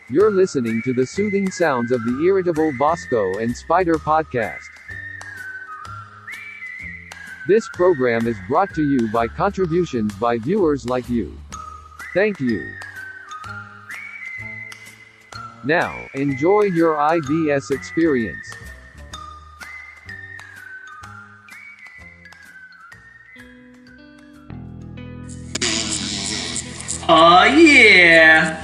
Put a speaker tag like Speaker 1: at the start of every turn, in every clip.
Speaker 1: You're listening to the soothing sounds of the irritable Bosko and Spyder podcast. This program is brought to you by contributions by viewers like you. Thank you. Now, enjoy your IBS experience.
Speaker 2: Oh yeah!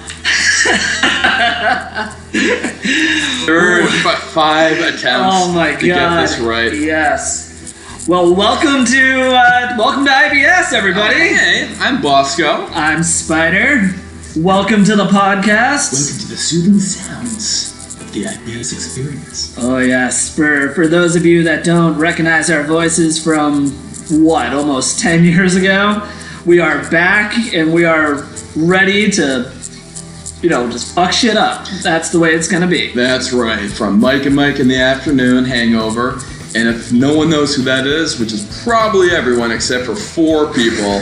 Speaker 3: Five attempts to get this right.
Speaker 2: Yes. Well, welcome to IBS, everybody.
Speaker 3: Hey, I'm Bosko.
Speaker 2: I'm Spyder. Welcome to the podcast.
Speaker 3: Welcome to the soothing sounds of the IBS experience.
Speaker 2: Oh yes, for those of you that don't recognize our voices from almost 10 years ago, we are back and we are ready to, just fuck shit up. That's the way it's gonna be.
Speaker 3: That's right. From Mike and Mike in the Afternoon Hangover. And if no one knows who that is, which is probably everyone except for 4 people,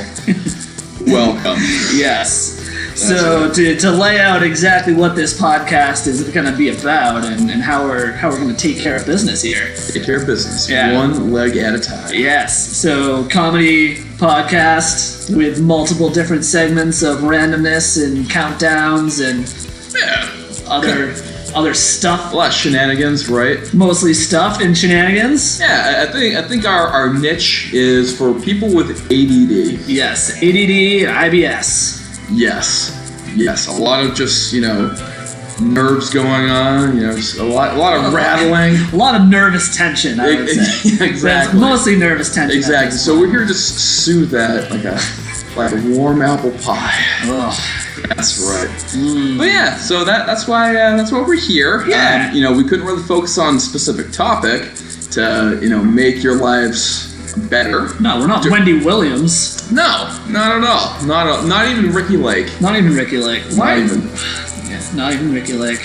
Speaker 3: welcome.
Speaker 2: Yes. So to lay out exactly what this podcast is going to be about and how we're going to take care of business here.
Speaker 3: Take care of business.
Speaker 2: Yeah.
Speaker 3: One leg at a time.
Speaker 2: Yes. So comedy podcast with multiple different segments of randomness and countdowns and other stuff.
Speaker 3: A lot of shenanigans, right?
Speaker 2: Mostly stuff and shenanigans.
Speaker 3: Yeah, I think our niche is for people with ADD.
Speaker 2: Yes. ADD, IBS.
Speaker 3: Yes. A lot of just, nerves going on, just a lot of rattling.
Speaker 2: A lot of nervous tension, I would say.
Speaker 3: Exactly.
Speaker 2: Mostly nervous tension.
Speaker 3: Exactly. So we're here to soothe that like a warm apple pie.
Speaker 2: Ugh.
Speaker 3: That's right. But yeah, so that's why we're here.
Speaker 2: Yeah.
Speaker 3: We couldn't really focus on a specific topic to, make your lives better.
Speaker 2: No, we're not Wendy Williams.
Speaker 3: No, not at all. Not even Ricky Lake.
Speaker 2: Not even Ricky Lake.
Speaker 3: Not even.
Speaker 2: Yeah, not even Ricky Lake.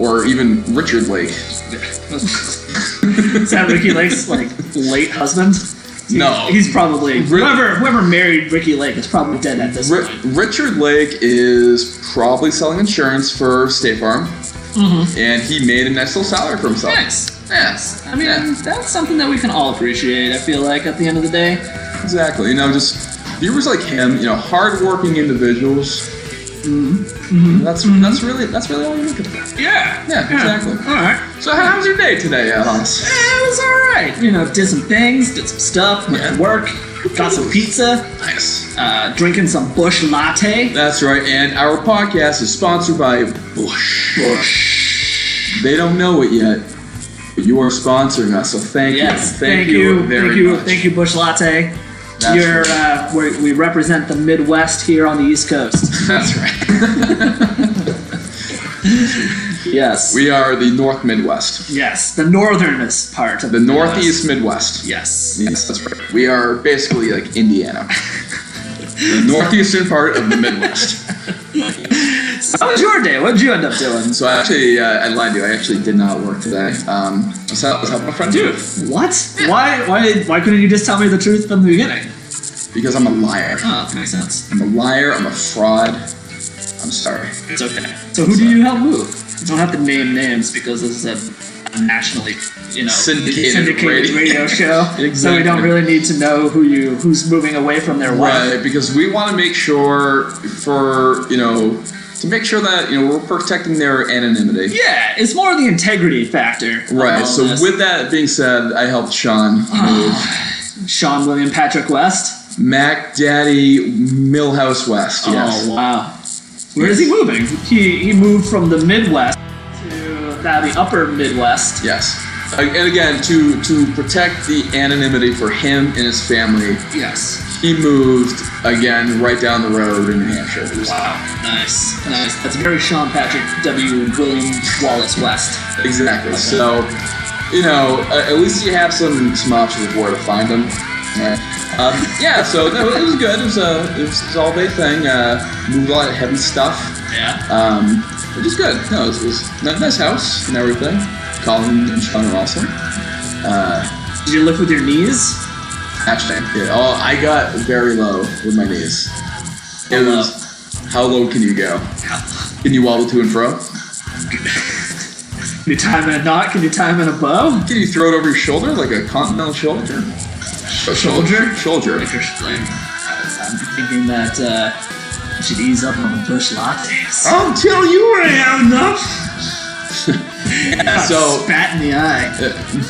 Speaker 3: Or even Richard Lake.
Speaker 2: Is that Ricky Lake's late husband?
Speaker 3: No.
Speaker 2: He's probably whoever married Ricky Lake is probably dead at this point.
Speaker 3: Richard Lake is probably selling insurance for State Farm. Mm-hmm. And he made a nice little salary for himself.
Speaker 2: Nice.
Speaker 3: Yes.
Speaker 2: I mean, that's something that we can all appreciate, I feel like, at the end of the day.
Speaker 3: Exactly. Just viewers like him, hardworking individuals. Mm-hmm. That's really all you're looking for.
Speaker 2: Yeah.
Speaker 3: Yeah, exactly.
Speaker 2: All right.
Speaker 3: So how was your day today, Alice?
Speaker 2: It was all right. Did some things, did some stuff, went to work, got some pizza.
Speaker 3: Nice.
Speaker 2: Drinking some Busch Latte.
Speaker 3: That's right. And our podcast is sponsored by Busch. They don't know it yet, but you are sponsoring us, so thank you.
Speaker 2: Thank you very much. Thank you, Busch Latte.
Speaker 3: That's
Speaker 2: right. We represent the Midwest here on the East Coast.
Speaker 3: That's right.
Speaker 2: Yes.
Speaker 3: We are the North Midwest.
Speaker 2: Yes, the northernest part of
Speaker 3: the Northeast Midwest.
Speaker 2: Yes.
Speaker 3: Yes, that's right. We are basically like Indiana. The northeastern part of the Midwest.
Speaker 2: So how was your day? What did you end up doing?
Speaker 3: So actually, I lied to you. I actually did not work today. I was helping a friend do it.
Speaker 2: What? Yeah. Why couldn't you just tell me the truth from the beginning?
Speaker 3: Because I'm a liar.
Speaker 2: Oh, makes sense.
Speaker 3: I'm a liar. I'm a fraud. I'm sorry.
Speaker 2: It's okay. So who do you help move? You don't have to name names because this is a nationally, syndicated radio show.
Speaker 3: Exactly.
Speaker 2: So we don't really need to know who's moving away from their wife.
Speaker 3: Right, because we want to make sure to make sure that we're protecting their anonymity.
Speaker 2: Yeah, it's more the integrity factor.
Speaker 3: Right. So with that being said, I helped Sean move.
Speaker 2: Sean William Patrick West.
Speaker 3: Mac Daddy Millhouse West. Yes.
Speaker 2: Oh wow. Where is he moving? He moved from the Midwest to the upper Midwest.
Speaker 3: Yes. And again, to protect the anonymity for him and his family.
Speaker 2: Yes.
Speaker 3: He moved again right down the road in New Hampshire.
Speaker 2: Wow. Nice. That's very Sean Patrick W. William Wallace West.
Speaker 3: Exactly. Okay. So, at least you have some options of where to find him. Right. So it was good. It was all day thing. Moved a lot of heavy stuff.
Speaker 2: Yeah.
Speaker 3: Which is good. No, it was a nice house and everything. Colin and Sean are awesome.
Speaker 2: Did you lift with your knees?
Speaker 3: Actually, yeah. I got very low with my knees. It was, how low can you go? Can you wobble to and fro?
Speaker 2: Can you tie him in a knot? Can you tie him in a bow?
Speaker 3: Can you throw it over your shoulder like a continental shoulder?
Speaker 2: Shoulder?
Speaker 3: Shoulder.
Speaker 2: I'm thinking that you should ease up on the Busch Lattes.
Speaker 3: I'll tell you when I have enough. So
Speaker 2: spat in the eye.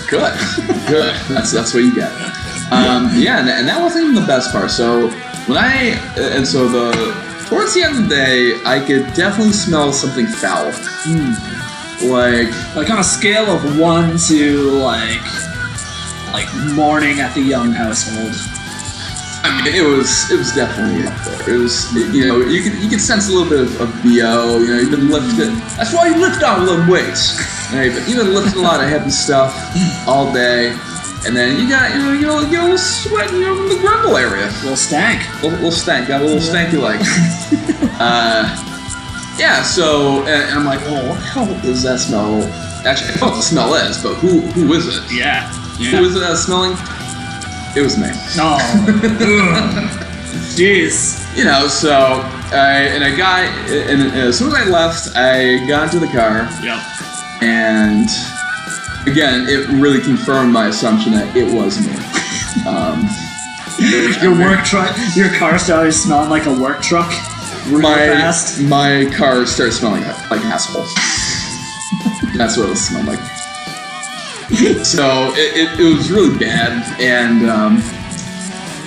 Speaker 3: Good. That's what you get. And that wasn't even the best part. So towards the end of the day, I could definitely smell something foul. Like
Speaker 2: on a scale of 1 to like morning at the Young household.
Speaker 3: I mean, it was definitely up there. It was, you could sense a little bit of BO. You've been lifting. That's why you lift all the weights. Right? But you've been lifting a lot of heavy stuff all day, and then you got a little sweat in the grumble area.
Speaker 2: A little stank.
Speaker 3: Little stank. Got a little stanky like. So and I'm like, well, what the hell does that smell? Actually, I know what the smell is, but who is it?
Speaker 2: Yeah.
Speaker 3: Who is it that's smelling? It was me.
Speaker 2: Oh, jeez.
Speaker 3: And as soon as I left, I got into the car.
Speaker 2: Yep.
Speaker 3: And again, it really confirmed my assumption that it was me.
Speaker 2: Your car started smelling like a work truck. Fast.
Speaker 3: My car started smelling like asshole. That's what it smelled like. So it was really bad, and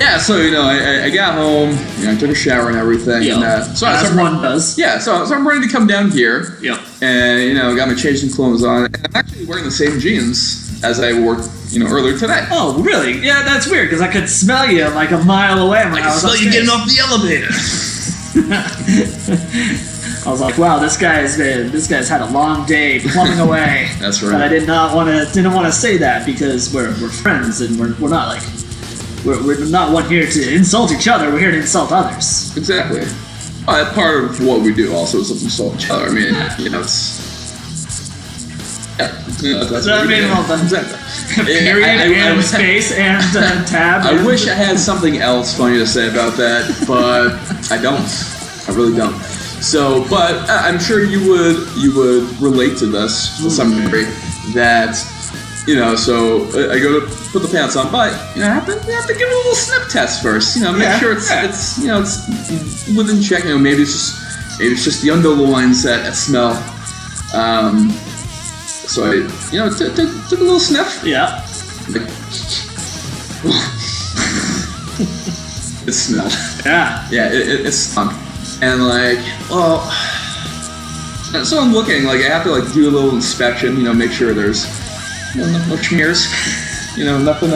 Speaker 3: I got home, I took a shower and everything,
Speaker 2: yep.
Speaker 3: and
Speaker 2: one does.
Speaker 3: Yeah, so I'm ready to come down here.
Speaker 2: Yep.
Speaker 3: And got my changing clothes on, and I'm actually wearing the same jeans as I wore earlier today.
Speaker 2: Oh, really? Yeah, that's weird because I could smell you like a mile away when I was
Speaker 3: smell
Speaker 2: upstairs.
Speaker 3: you getting off the elevator.
Speaker 2: I was like, wow, this guy's had a long day plumbing away.
Speaker 3: That's right.
Speaker 2: But I didn't want to say that because we're friends and we're not like we're not one here to insult each other. We're here to insult others.
Speaker 3: Exactly. Part of what we do also is to insult each other. I mean, it's. Yeah, that's what I mean. Exactly.
Speaker 2: Period and space and tab.
Speaker 3: I wish I had something else funny to say about that, but I don't. I really don't. So, but I'm sure you would relate to this to some degree. That so I go to put the pants on, but I have to give it a little sniff test first. Make sure it's within check. Maybe it's just the underloins that smell. So I took a little sniff.
Speaker 2: Yeah.
Speaker 3: It smelled.
Speaker 2: Yeah.
Speaker 3: Yeah, it stunk. And so I'm looking, I have to do a little inspection, make sure there's no smears, nothing,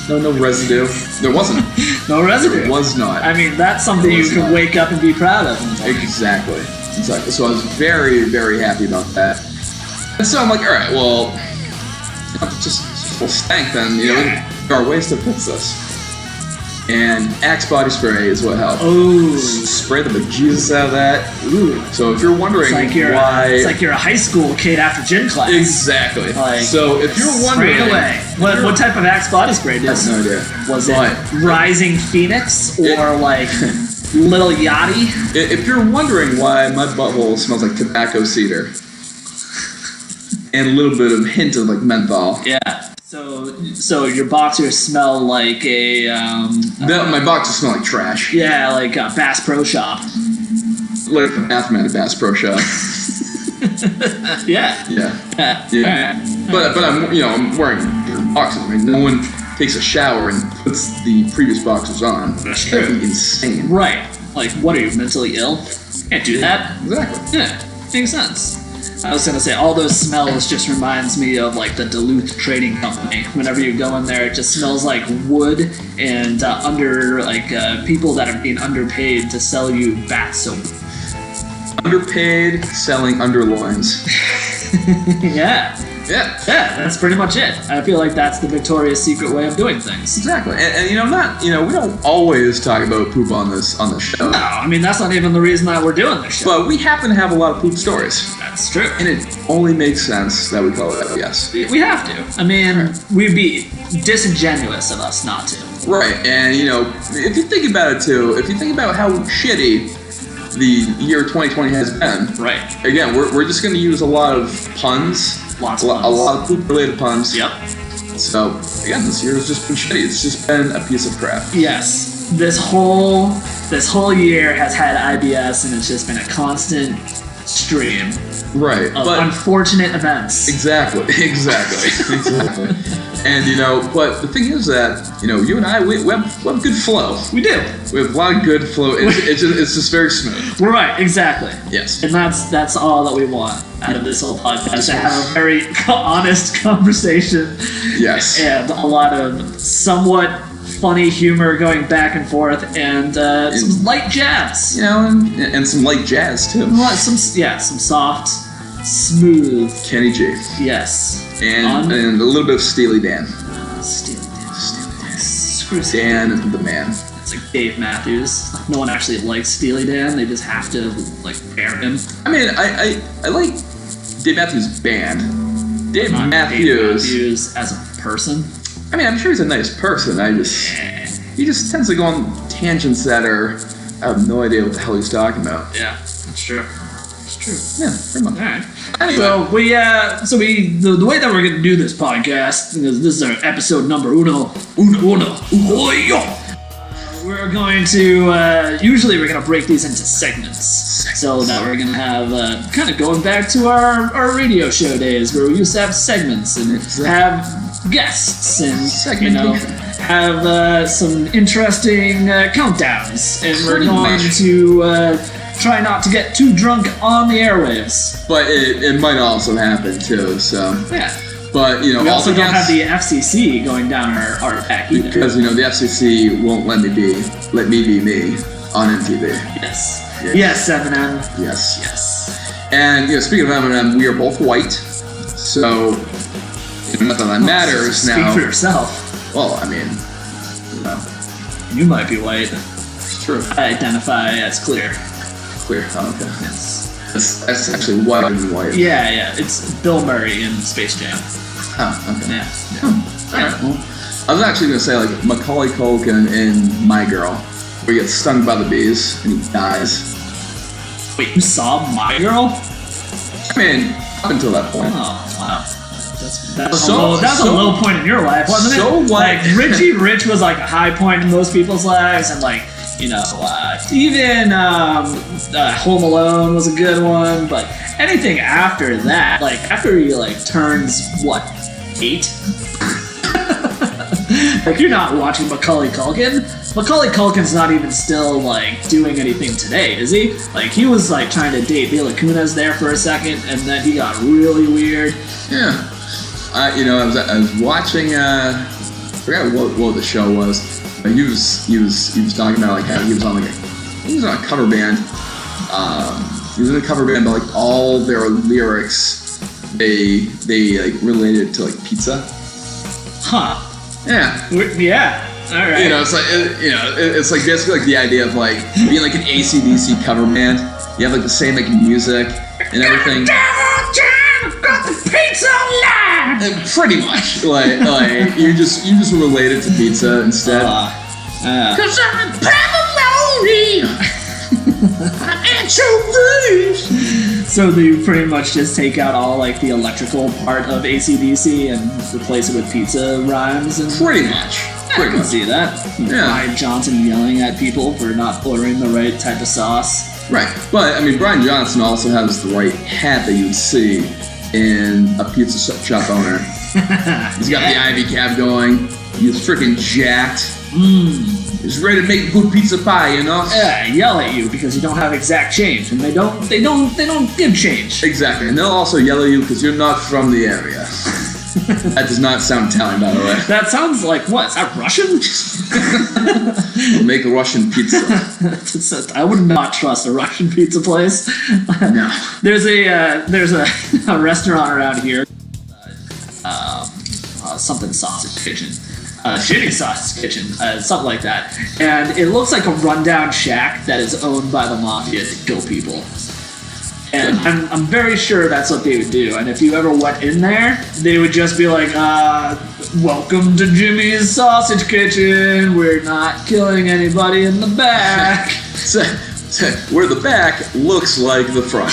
Speaker 3: no residue. There wasn't.
Speaker 2: No residue.
Speaker 3: There was not.
Speaker 2: I mean, that's something you can wake up and be proud of.
Speaker 3: Exactly. So I was very, very happy about that. And so I'm like, all right, well, just full stank then, there are ways to fix this. And Axe body spray is what helped.
Speaker 2: Oh.
Speaker 3: Spray the bejesus out of that.
Speaker 2: Ooh.
Speaker 3: So if you're wondering why...
Speaker 2: It's like you're a high school kid after gym class.
Speaker 3: Exactly. So if you're wondering...
Speaker 2: Spray it away. What type of Axe body spray did?
Speaker 3: I have no idea.
Speaker 2: Was it Rising Phoenix or Little Yachty?
Speaker 3: If you're wondering why my butthole smells like tobacco cedar and a little bit of hint of menthol.
Speaker 2: Yeah. So your boxers smell like a
Speaker 3: my boxers smell like trash.
Speaker 2: Yeah, like a Bass Pro Shop.
Speaker 3: Like a bathroom at a Bass Pro Shop.
Speaker 2: Yeah.
Speaker 3: But I'm wearing boxers. I mean, no one takes a shower and puts the previous boxers on.
Speaker 2: That's true.
Speaker 3: That'd be insane.
Speaker 2: Right. What are you, mentally ill? Can't do that.
Speaker 3: Exactly.
Speaker 2: Yeah, makes sense. I was gonna say, all those smells just reminds me of the Duluth Trading Company. Whenever you go in there, it just smells like wood and people that are being underpaid to sell you bath soap.
Speaker 3: Underpaid, selling underloins.
Speaker 2: Yeah.
Speaker 3: Yeah.
Speaker 2: Yeah, that's pretty much it. I feel like that's the Victoria's Secret way of doing things.
Speaker 3: Exactly. And we don't always talk about poop on this show.
Speaker 2: No, I mean, that's not even the reason that we're doing this show.
Speaker 3: But we happen to have a lot of poop stories.
Speaker 2: That's true.
Speaker 3: And it only makes sense that we call it IBS.
Speaker 2: We have to. I mean, we'd be disingenuous of us not to.
Speaker 3: Right. And, if you think about it, too, if you think about how shitty the year 2020 has been.
Speaker 2: Right.
Speaker 3: Again, we're just going to use a lot of puns.
Speaker 2: Lots of puns.
Speaker 3: A lot of poop-related puns.
Speaker 2: Yep.
Speaker 3: So, again, this year has just been shitty. It's just been a piece of crap.
Speaker 2: Yes. This whole year has had IBS, and it's just been a constant stream
Speaker 3: Right.
Speaker 2: of unfortunate events.
Speaker 3: Exactly. And, but the thing is that, you and I, we have good flow.
Speaker 2: We do.
Speaker 3: We have a lot of good flow. It's just very smooth.
Speaker 2: Right, exactly.
Speaker 3: Yes.
Speaker 2: And that's all that we want out of this whole podcast, to have a very honest conversation.
Speaker 3: Yes.
Speaker 2: And a lot of somewhat funny humor going back and forth, and some light jabs.
Speaker 3: And some light jazz, too.
Speaker 2: Some soft, smooth.
Speaker 3: Kenny G.
Speaker 2: Yes.
Speaker 3: And a little bit of Steely Dan.
Speaker 2: Steely Dan.
Speaker 3: Screw Dan is the man.
Speaker 2: It's like Dave Matthews. No one actually likes Steely Dan. They just have to pair him.
Speaker 3: I mean, I like Dave Matthews' band. Dave Matthews
Speaker 2: as a person.
Speaker 3: I mean, I'm sure he's a nice person. He just tends to go on tangents that are, I have no idea what the hell he's talking about.
Speaker 2: Yeah, that's true. It's true.
Speaker 3: Yeah, pretty much.
Speaker 2: All right.
Speaker 3: Anyway.
Speaker 2: So the way that we're gonna do this podcast is this is our episode number uno. We're going to usually we're gonna break these into segments. So that we're gonna have kind of going back to our radio show days where we used to have segments and have guests and have some interesting countdowns, and we're going to try not to get too drunk on the airwaves.
Speaker 3: But it might also happen too. So
Speaker 2: yeah.
Speaker 3: But
Speaker 2: we also don't have the FCC going down our back either.
Speaker 3: Because the FCC won't let me be me on MTV.
Speaker 2: Yes. Yes, Eminem.
Speaker 3: Yes. And speaking of Eminem, we are both white, so not that matters now.
Speaker 2: Speak for yourself.
Speaker 3: Well, I mean,
Speaker 2: you might be white.
Speaker 3: It's true.
Speaker 2: I identify as clear.
Speaker 3: Clear. Oh, okay.
Speaker 2: Yes.
Speaker 3: That's actually whiter than white.
Speaker 2: Yeah. It's Bill Murray in Space Jam.
Speaker 3: Oh, okay.
Speaker 2: Yeah.
Speaker 3: All right. Well, I was actually gonna say Macaulay Culkin in My Girl, where he gets stung by the bees and he dies.
Speaker 2: Wait, you saw My Girl?
Speaker 3: I mean, up until that point.
Speaker 2: Oh, wow. That's a low point in your life, wasn't it?
Speaker 3: So what?
Speaker 2: Richie Rich was a high point in most people's lives, and even Home Alone was a good one, but anything after that, after he turns 8? You're not watching Macaulay Culkin. Macaulay Culkin's not even still doing anything today, is he? He was trying to date Mila Kunis there for a second, and then he got really weird.
Speaker 3: Yeah. I was watching. I forgot what the show was. But he was talking about how he was on a cover band. He was in a cover band, but all their lyrics they related to pizza.
Speaker 2: Huh.
Speaker 3: Yeah.
Speaker 2: Yeah. All right.
Speaker 3: It's basically the idea of being an AC/DC cover band. You have the same music and everything.
Speaker 2: Got the pizza line.
Speaker 3: And pretty much, you just related to pizza instead.
Speaker 2: 'Cause
Speaker 3: I'm pepperoni. I'm anchovies.
Speaker 2: So you pretty much just take out all the electrical part of AC/DC and replace it with pizza rhymes and
Speaker 3: pretty much.
Speaker 2: I can see that.
Speaker 3: Yeah.
Speaker 2: Brian Johnson yelling at people for not ordering the right type of sauce.
Speaker 3: Right, but Brian Johnson also has the right hat that you'd see in a pizza shop owner. He's got the Ivy cap going. He's freaking jacked. He's ready to make good pizza pie,
Speaker 2: Yeah, yell at you because you don't have exact change, and they don't give change.
Speaker 3: Exactly, and they'll also yell at you because you're not from the area. That does not sound Italian, by the way.
Speaker 2: That sounds like what? Is that Russian?
Speaker 3: We'll make a Russian pizza.
Speaker 2: I would not trust a Russian pizza place.
Speaker 3: No.
Speaker 2: There's a restaurant around here. Something sausage kitchen. Jimmy Sausage Kitchen, something like that. And it looks like a rundown shack that is owned by the mafia to kill people. And I'm very sure that's what they would do. And if you ever went in there, they would just be like, welcome to Jimmy's Sausage Kitchen. We're not killing anybody in the back.
Speaker 3: where the back looks like the front.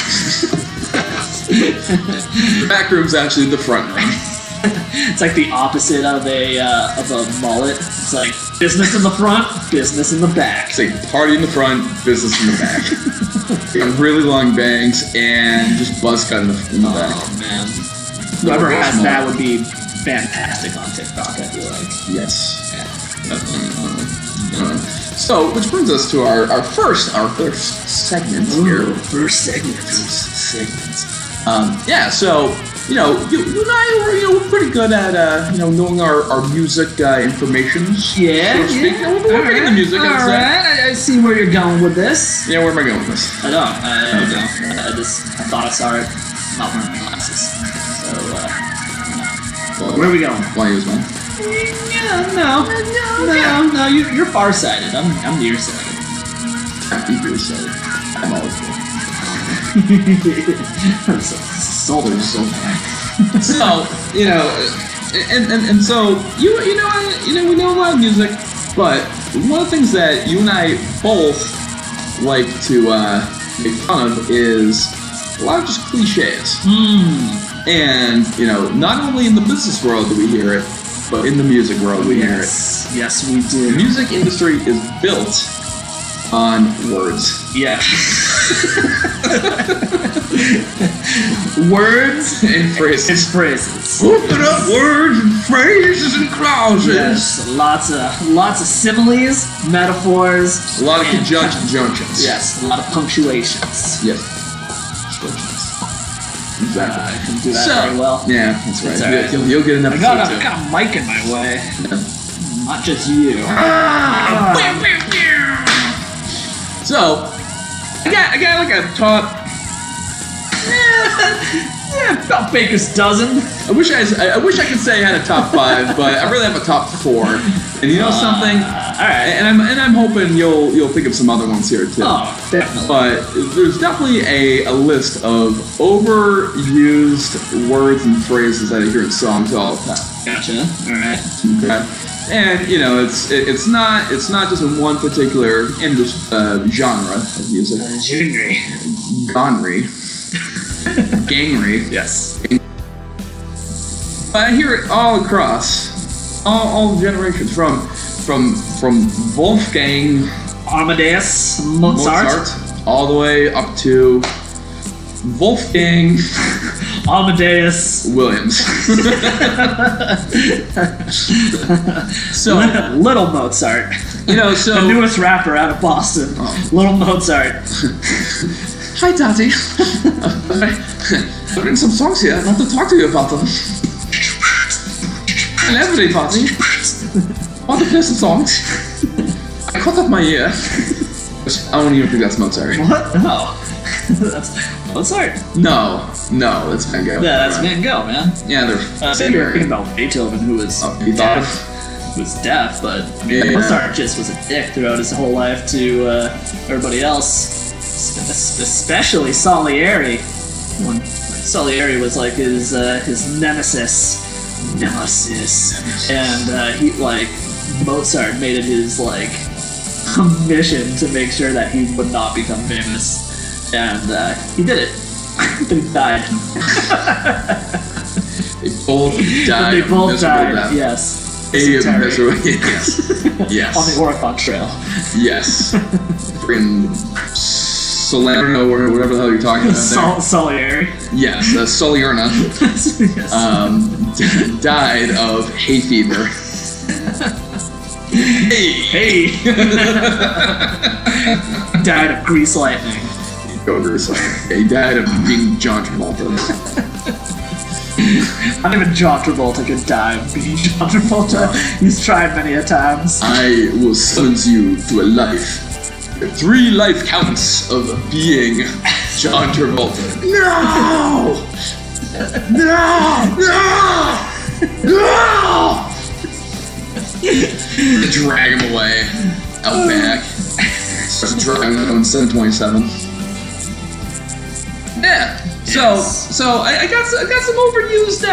Speaker 3: The back room's actually the front room.
Speaker 2: It's like the opposite of a mullet. It's like business in the front, business in the back.
Speaker 3: It's like party in the front, business in the back. You got really long bangs and just buzz cut in the back.
Speaker 2: Oh man, whoever has that would be fantastic on TikTok. I feel like.
Speaker 3: Yes. So, which brings us to our first segment here.
Speaker 2: First segment.
Speaker 3: So you and I we're pretty good at knowing our music information.
Speaker 2: Yeah,
Speaker 3: so to speak. We're big into music.
Speaker 2: All right, I see where you're going with this.
Speaker 3: Yeah, where am I going with this?
Speaker 2: I don't know. I thought I saw it. I'm not wearing my glasses. So, where are we going?
Speaker 3: Why use mine?
Speaker 2: No. You're farsighted. I'm nearsighted.
Speaker 3: I'm nearsighted. I'm always good.
Speaker 2: Sold her so bad.
Speaker 3: So and so we know a lot of music, but one of the things that you and I both like to make fun of is a lot of just cliches. And not only in the business world do we hear it, but in the music world we hear it.
Speaker 2: Yes, we do.
Speaker 3: The music industry is built on words.
Speaker 2: Yeah. Words
Speaker 3: and phrases.
Speaker 2: Open
Speaker 3: up words and phrases and clauses.
Speaker 2: Yes, lots of similes, metaphors.
Speaker 3: A lot of conjunctions.
Speaker 2: Yes, a lot of punctuations.
Speaker 3: Yes. Exactly.
Speaker 2: I can do that very well.
Speaker 3: Yeah, that's right.
Speaker 2: Right.
Speaker 3: You'll get an episode
Speaker 2: I got a mic in my way. Not just you.
Speaker 3: So, I got like a top.
Speaker 2: Yeah, about Baker's dozen.
Speaker 3: I wish I could say I had a top 5, but I really have a top 4. And you know something?
Speaker 2: All right.
Speaker 3: And I'm hoping you'll think of some other ones here too.
Speaker 2: Oh, definitely.
Speaker 3: But there's definitely a list of overused words and phrases that I hear in songs all the time.
Speaker 2: Gotcha. All right.
Speaker 3: Okay. And it's not just in one particular genre of music. Gangry.
Speaker 2: Yes.
Speaker 3: But I hear it all across all generations from Wolfgang
Speaker 2: Amadeus Mozart
Speaker 3: all the way up to Wolfgang
Speaker 2: Amadeus
Speaker 3: Williams. So
Speaker 2: Little Mozart.
Speaker 3: So
Speaker 2: the newest rapper out of Boston.
Speaker 3: Oh.
Speaker 2: Little Mozart.
Speaker 3: Hi, Tati. I've written some songs here. I'd love to talk to you about them. An everyday party. I want to play some songs. I cut off my ear. I don't even think that's Mozart.
Speaker 2: What? No. That's Mozart.
Speaker 3: No, that's Van Gogh.
Speaker 2: Yeah, that's Van Gogh, man.
Speaker 3: Yeah, they're.
Speaker 2: You're thinking about Beethoven, who was deaf, but Mozart just was a dick throughout his whole life to everybody else. Especially Salieri, when Salieri was like his nemesis, and Mozart made it his mission to make sure that he would not become famous, and he did it. But he died.
Speaker 3: They both died.
Speaker 2: They both died.
Speaker 3: Death.
Speaker 2: Yes.
Speaker 3: Yes.
Speaker 2: On the Oregon Trail.
Speaker 3: Yes. Freaking Salerno or whatever the hell you're talking about.
Speaker 2: Salieri.
Speaker 3: Yes, Salerno.
Speaker 2: Yes.
Speaker 3: Died of hay fever. Hey.
Speaker 2: Died of grease lightning.
Speaker 3: He died of being John Travolta.
Speaker 2: Not even John Travolta could die of being John Travolta. He's tried many a times.
Speaker 3: I will summons you to a life. 3 life counts of being John Travolta. No! Drag him away. Out back. Starts driving on 727. Yeah. So I got some overused,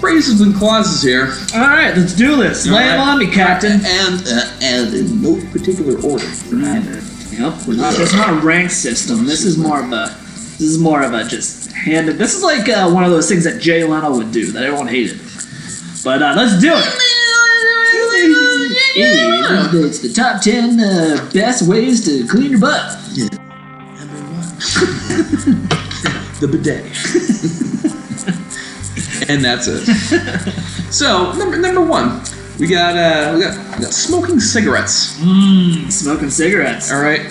Speaker 3: phrases and clauses here.
Speaker 2: All right, let's do this. Lay them on me, Captain.
Speaker 3: And in no particular order.
Speaker 2: Nope, there's not a rank system. This is more of a just handed. This is like one of those things that Jay Leno would do that everyone hated. But let's do it. It's the top 10 best ways to clean your butt.
Speaker 3: Yeah. The bidet. And that's it. So number one, we got smoking cigarettes.
Speaker 2: Smoking cigarettes.
Speaker 3: All right.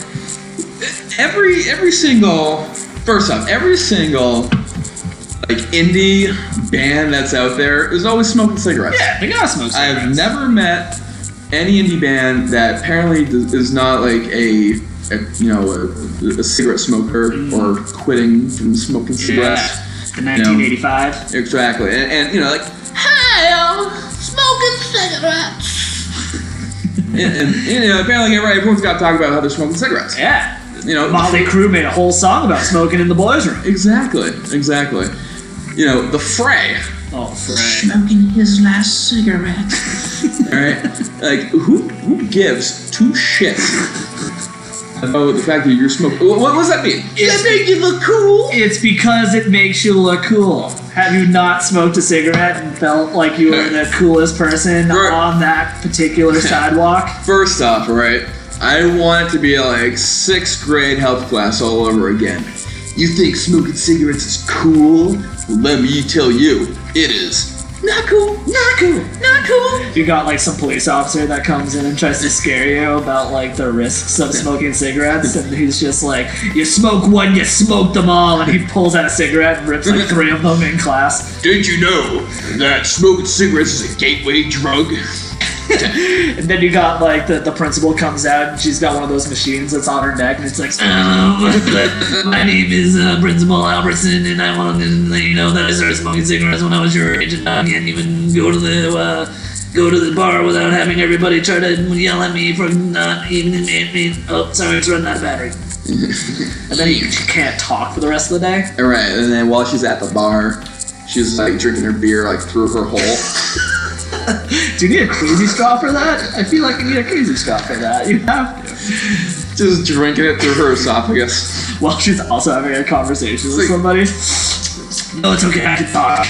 Speaker 3: Every single like indie band that's out there is always smoking cigarettes.
Speaker 2: Yeah, they gotta smoke cigarettes.
Speaker 3: I've never met any indie band that apparently is not like a cigarette smoker or quitting from smoking cigarettes.
Speaker 2: Yeah. The 1985.
Speaker 3: Exactly, and like, hey, I'm smoking cigarettes. and apparently everyone's got to talk about how they're smoking cigarettes.
Speaker 2: Yeah. Motley Crue made a whole song about smoking in the boys' room.
Speaker 3: Exactly. The Fray.
Speaker 2: Oh, Fray.
Speaker 3: Smoking his last cigarette. All right. Like, who gives two shits about the fact that you're smoking? What does that mean? Does that make you look cool?
Speaker 2: It's because it makes you look cool. Have you not smoked a cigarette and felt like you were the coolest person on that particular sidewalk? First
Speaker 3: off, right? I want it to be like 6th grade health class all over again. You think smoking cigarettes is cool? Well, let me tell you, it is. Not cool.
Speaker 2: You got like some police officer that comes in and tries to scare you about like the risks of smoking cigarettes, and he's just like, you smoke one, you smoke them all, and he pulls out a cigarette and rips like 3 of them in class.
Speaker 3: Did you know that smoking cigarettes is a gateway drug?
Speaker 2: And then you got like the principal comes out and she's got one of those machines that's on her neck and it's like, my name is Principal Albertson and I wanted to let you know that I started smoking cigarettes when I was your age and I can't even go to the bar without having everybody try to yell at me for not even oh sorry, it's running out of battery. And then she can't talk for the rest of the day.
Speaker 3: All right, and then while she's at the bar, she's like drinking her beer like through her hole.
Speaker 2: Do you need a crazy straw for that? I feel like you need a crazy straw for that. You have to.
Speaker 3: Just drinking it through her esophagus.
Speaker 2: While she's also having a conversation with somebody. No, it's okay, I can talk.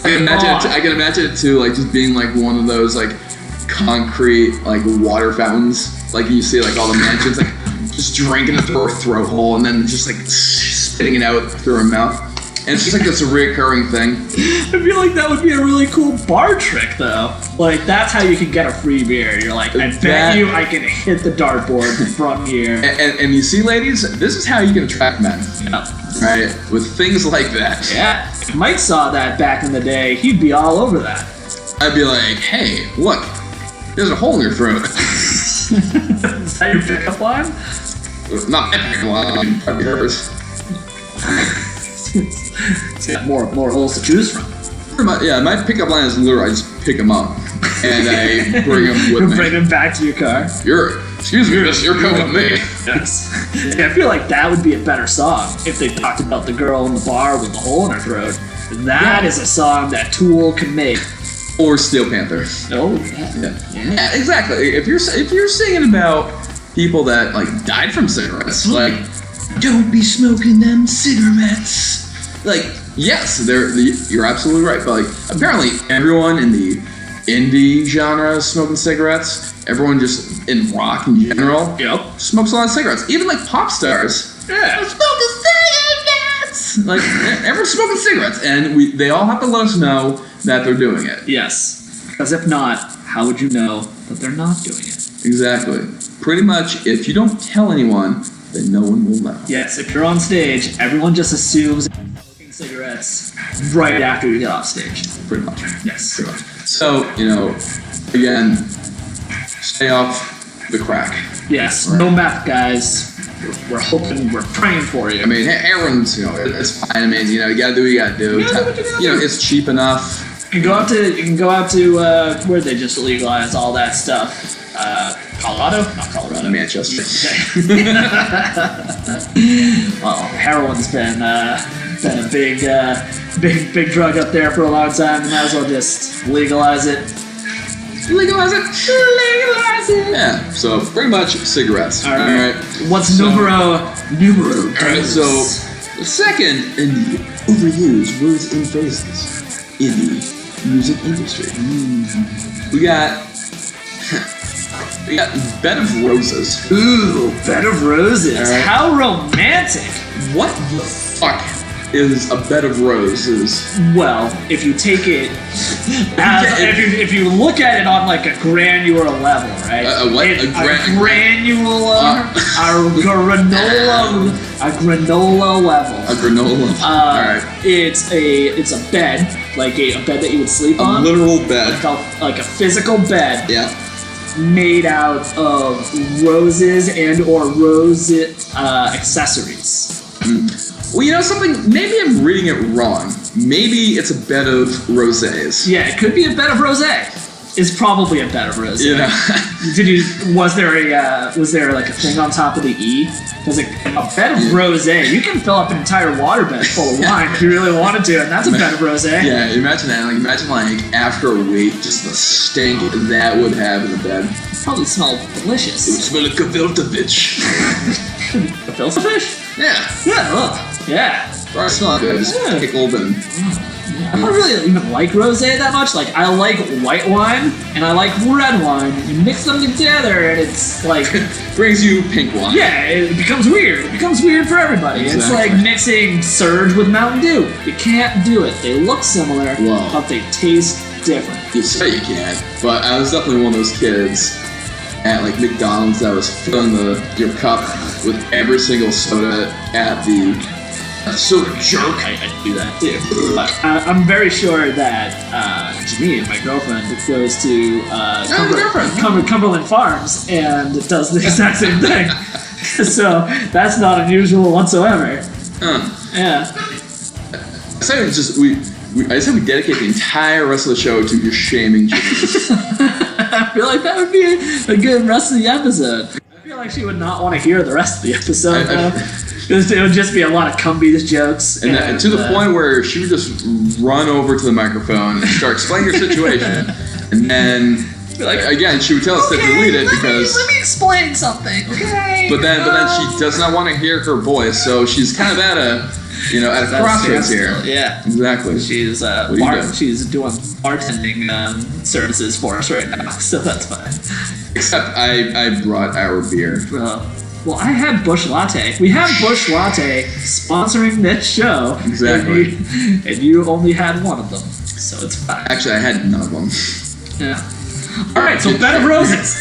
Speaker 3: I can imagine it too, like just being like one of those like concrete like water fountains, like you see like all the mansions, like just drinking it through her throat hole and then just like spitting it out through her mouth. And it's just like this recurring thing.
Speaker 2: I feel like that would be a really cool bar trick, though. Like, that's how you can get a free beer. You're like, I bet you I can hit the dartboard from here.
Speaker 3: And you see, ladies, this is how you can attract men.
Speaker 2: Yeah.
Speaker 3: Right? With things like that.
Speaker 2: Yeah. If Mike saw that back in the day, he'd be all over that.
Speaker 3: I'd be like, hey, look, there's a hole in your throat.
Speaker 2: Is that your pickup line?
Speaker 3: Not my pickup line, probably hers.
Speaker 2: It's got more holes to choose from.
Speaker 3: My pickup line is literally I just pick them up and I bring them with me.
Speaker 2: Bring them back to your car.
Speaker 3: Excuse me, miss, you're coming with me.
Speaker 2: Yes. Yeah, I feel like that would be a better song if they talked about the girl in the bar with the hole in her throat. That is a song that Tool can make.
Speaker 3: Or Steel Panther.
Speaker 2: Oh,
Speaker 3: yeah, exactly. If you're singing about people that like died from cigarettes, like don't be smoking them cigarettes. Like, yes, you're absolutely right, but like apparently everyone in the indie genre is smoking cigarettes. Everyone just in rock in general smokes a lot of cigarettes. Even like pop stars.
Speaker 2: Yeah.
Speaker 3: Smoking cigarettes. Like everyone's smoking cigarettes, and they all have to let us know that they're doing it.
Speaker 2: Yes, because if not, how would you know that they're not doing it?
Speaker 3: Exactly. Pretty much, if you don't tell anyone, then no one will know.
Speaker 2: Yes, if you're on stage, everyone just assumes you're smoking cigarettes right after you get off stage.
Speaker 3: Pretty much.
Speaker 2: Yes.
Speaker 3: Pretty much. So, again, stay off the crack.
Speaker 2: Yes,
Speaker 3: right.
Speaker 2: No meth, guys. We're hoping, we're praying for you.
Speaker 3: I mean, heroin's, it's fine. I mean, you gotta do what you gotta do. It's cheap enough.
Speaker 2: You can go out to where they just legalize all that stuff. Colorado? Not Colorado.
Speaker 3: Manchester.
Speaker 2: Well, heroin's been a big drug up there for a long time. You might as well just legalize it.
Speaker 3: Legalize it.
Speaker 2: Legalize it.
Speaker 3: Yeah, so pretty much cigarettes.
Speaker 2: All right. What's numero?
Speaker 3: All right, so the second in the overused words and phrases in the music industry. We got Bed of Roses.
Speaker 2: Ooh, Bed of Roses.
Speaker 3: All right.
Speaker 2: How romantic.
Speaker 3: What the fuck is a bed of roses?
Speaker 2: Well, if you take it, if you look at it on like a granular level, right?
Speaker 3: A
Speaker 2: granola level.
Speaker 3: A granola. Alright.
Speaker 2: It's a bed, like a bed that you would sleep on.
Speaker 3: A literal bed.
Speaker 2: Like a physical bed.
Speaker 3: Yeah.
Speaker 2: Made out of roses and or rose accessories.
Speaker 3: Well, you know something? Maybe I'm reading it wrong. Maybe it's a bed of rosés.
Speaker 2: Yeah, it could be a bed of rosé. It's probably a bed of rosé.
Speaker 3: You know?
Speaker 2: Was there like a thing on top of the E? Because a bed of rosé, you can fill up an entire waterbed full of wine if you really wanted to, and that's a bed of rosé.
Speaker 3: Yeah, imagine that. Imagine after a week, just the stink that would have in the bed.
Speaker 2: Probably smell delicious.
Speaker 3: It would smell like gefilte-fish.
Speaker 2: Gefilte-fish?
Speaker 3: Yeah.
Speaker 2: Yeah. Look. Yeah.
Speaker 3: Probably smell good. Just take a little bit.
Speaker 2: I don't really even like rosé that much. Like, I like white wine and I like red wine. You mix them together and it's like
Speaker 3: brings you pink wine.
Speaker 2: Yeah, it becomes weird. It becomes weird for everybody. Exactly. It's like mixing Surge with Mountain Dew. You can't do it. They look similar, but they taste different.
Speaker 3: You say you can't, but I was definitely one of those kids at like McDonald's that was filling your cup with every single soda at the soda jerk.
Speaker 2: I do that too. I'm very sure that Janine, my girlfriend, goes to Cumberland Farms and does the exact same thing. So that's not unusual whatsoever. Yeah.
Speaker 3: I said we dedicate the entire rest of the show to your shaming Janine.
Speaker 2: I feel like that would be a good rest of the episode. I feel like she would not want to hear the rest of the episode. It would just be a lot of cumbies jokes.
Speaker 3: And to the point where she would just run over to the microphone and start explaining her situation. And then, again, she would tell us to delete it because...
Speaker 2: Let me explain something, okay?
Speaker 3: But then she does not want to hear her voice, so she's kind of at a crossroads here.
Speaker 2: Yeah.
Speaker 3: Exactly.
Speaker 2: She's she's doing bartending services for us right now, so that's fine.
Speaker 3: Except I brought our beer.
Speaker 2: Well, I had Busch Latte. We have Busch Latte sponsoring this show.
Speaker 3: Exactly.
Speaker 2: And you only had one of them, so it's fine.
Speaker 3: Actually, I had none of them.
Speaker 2: Yeah. All right, so Bed of Roses.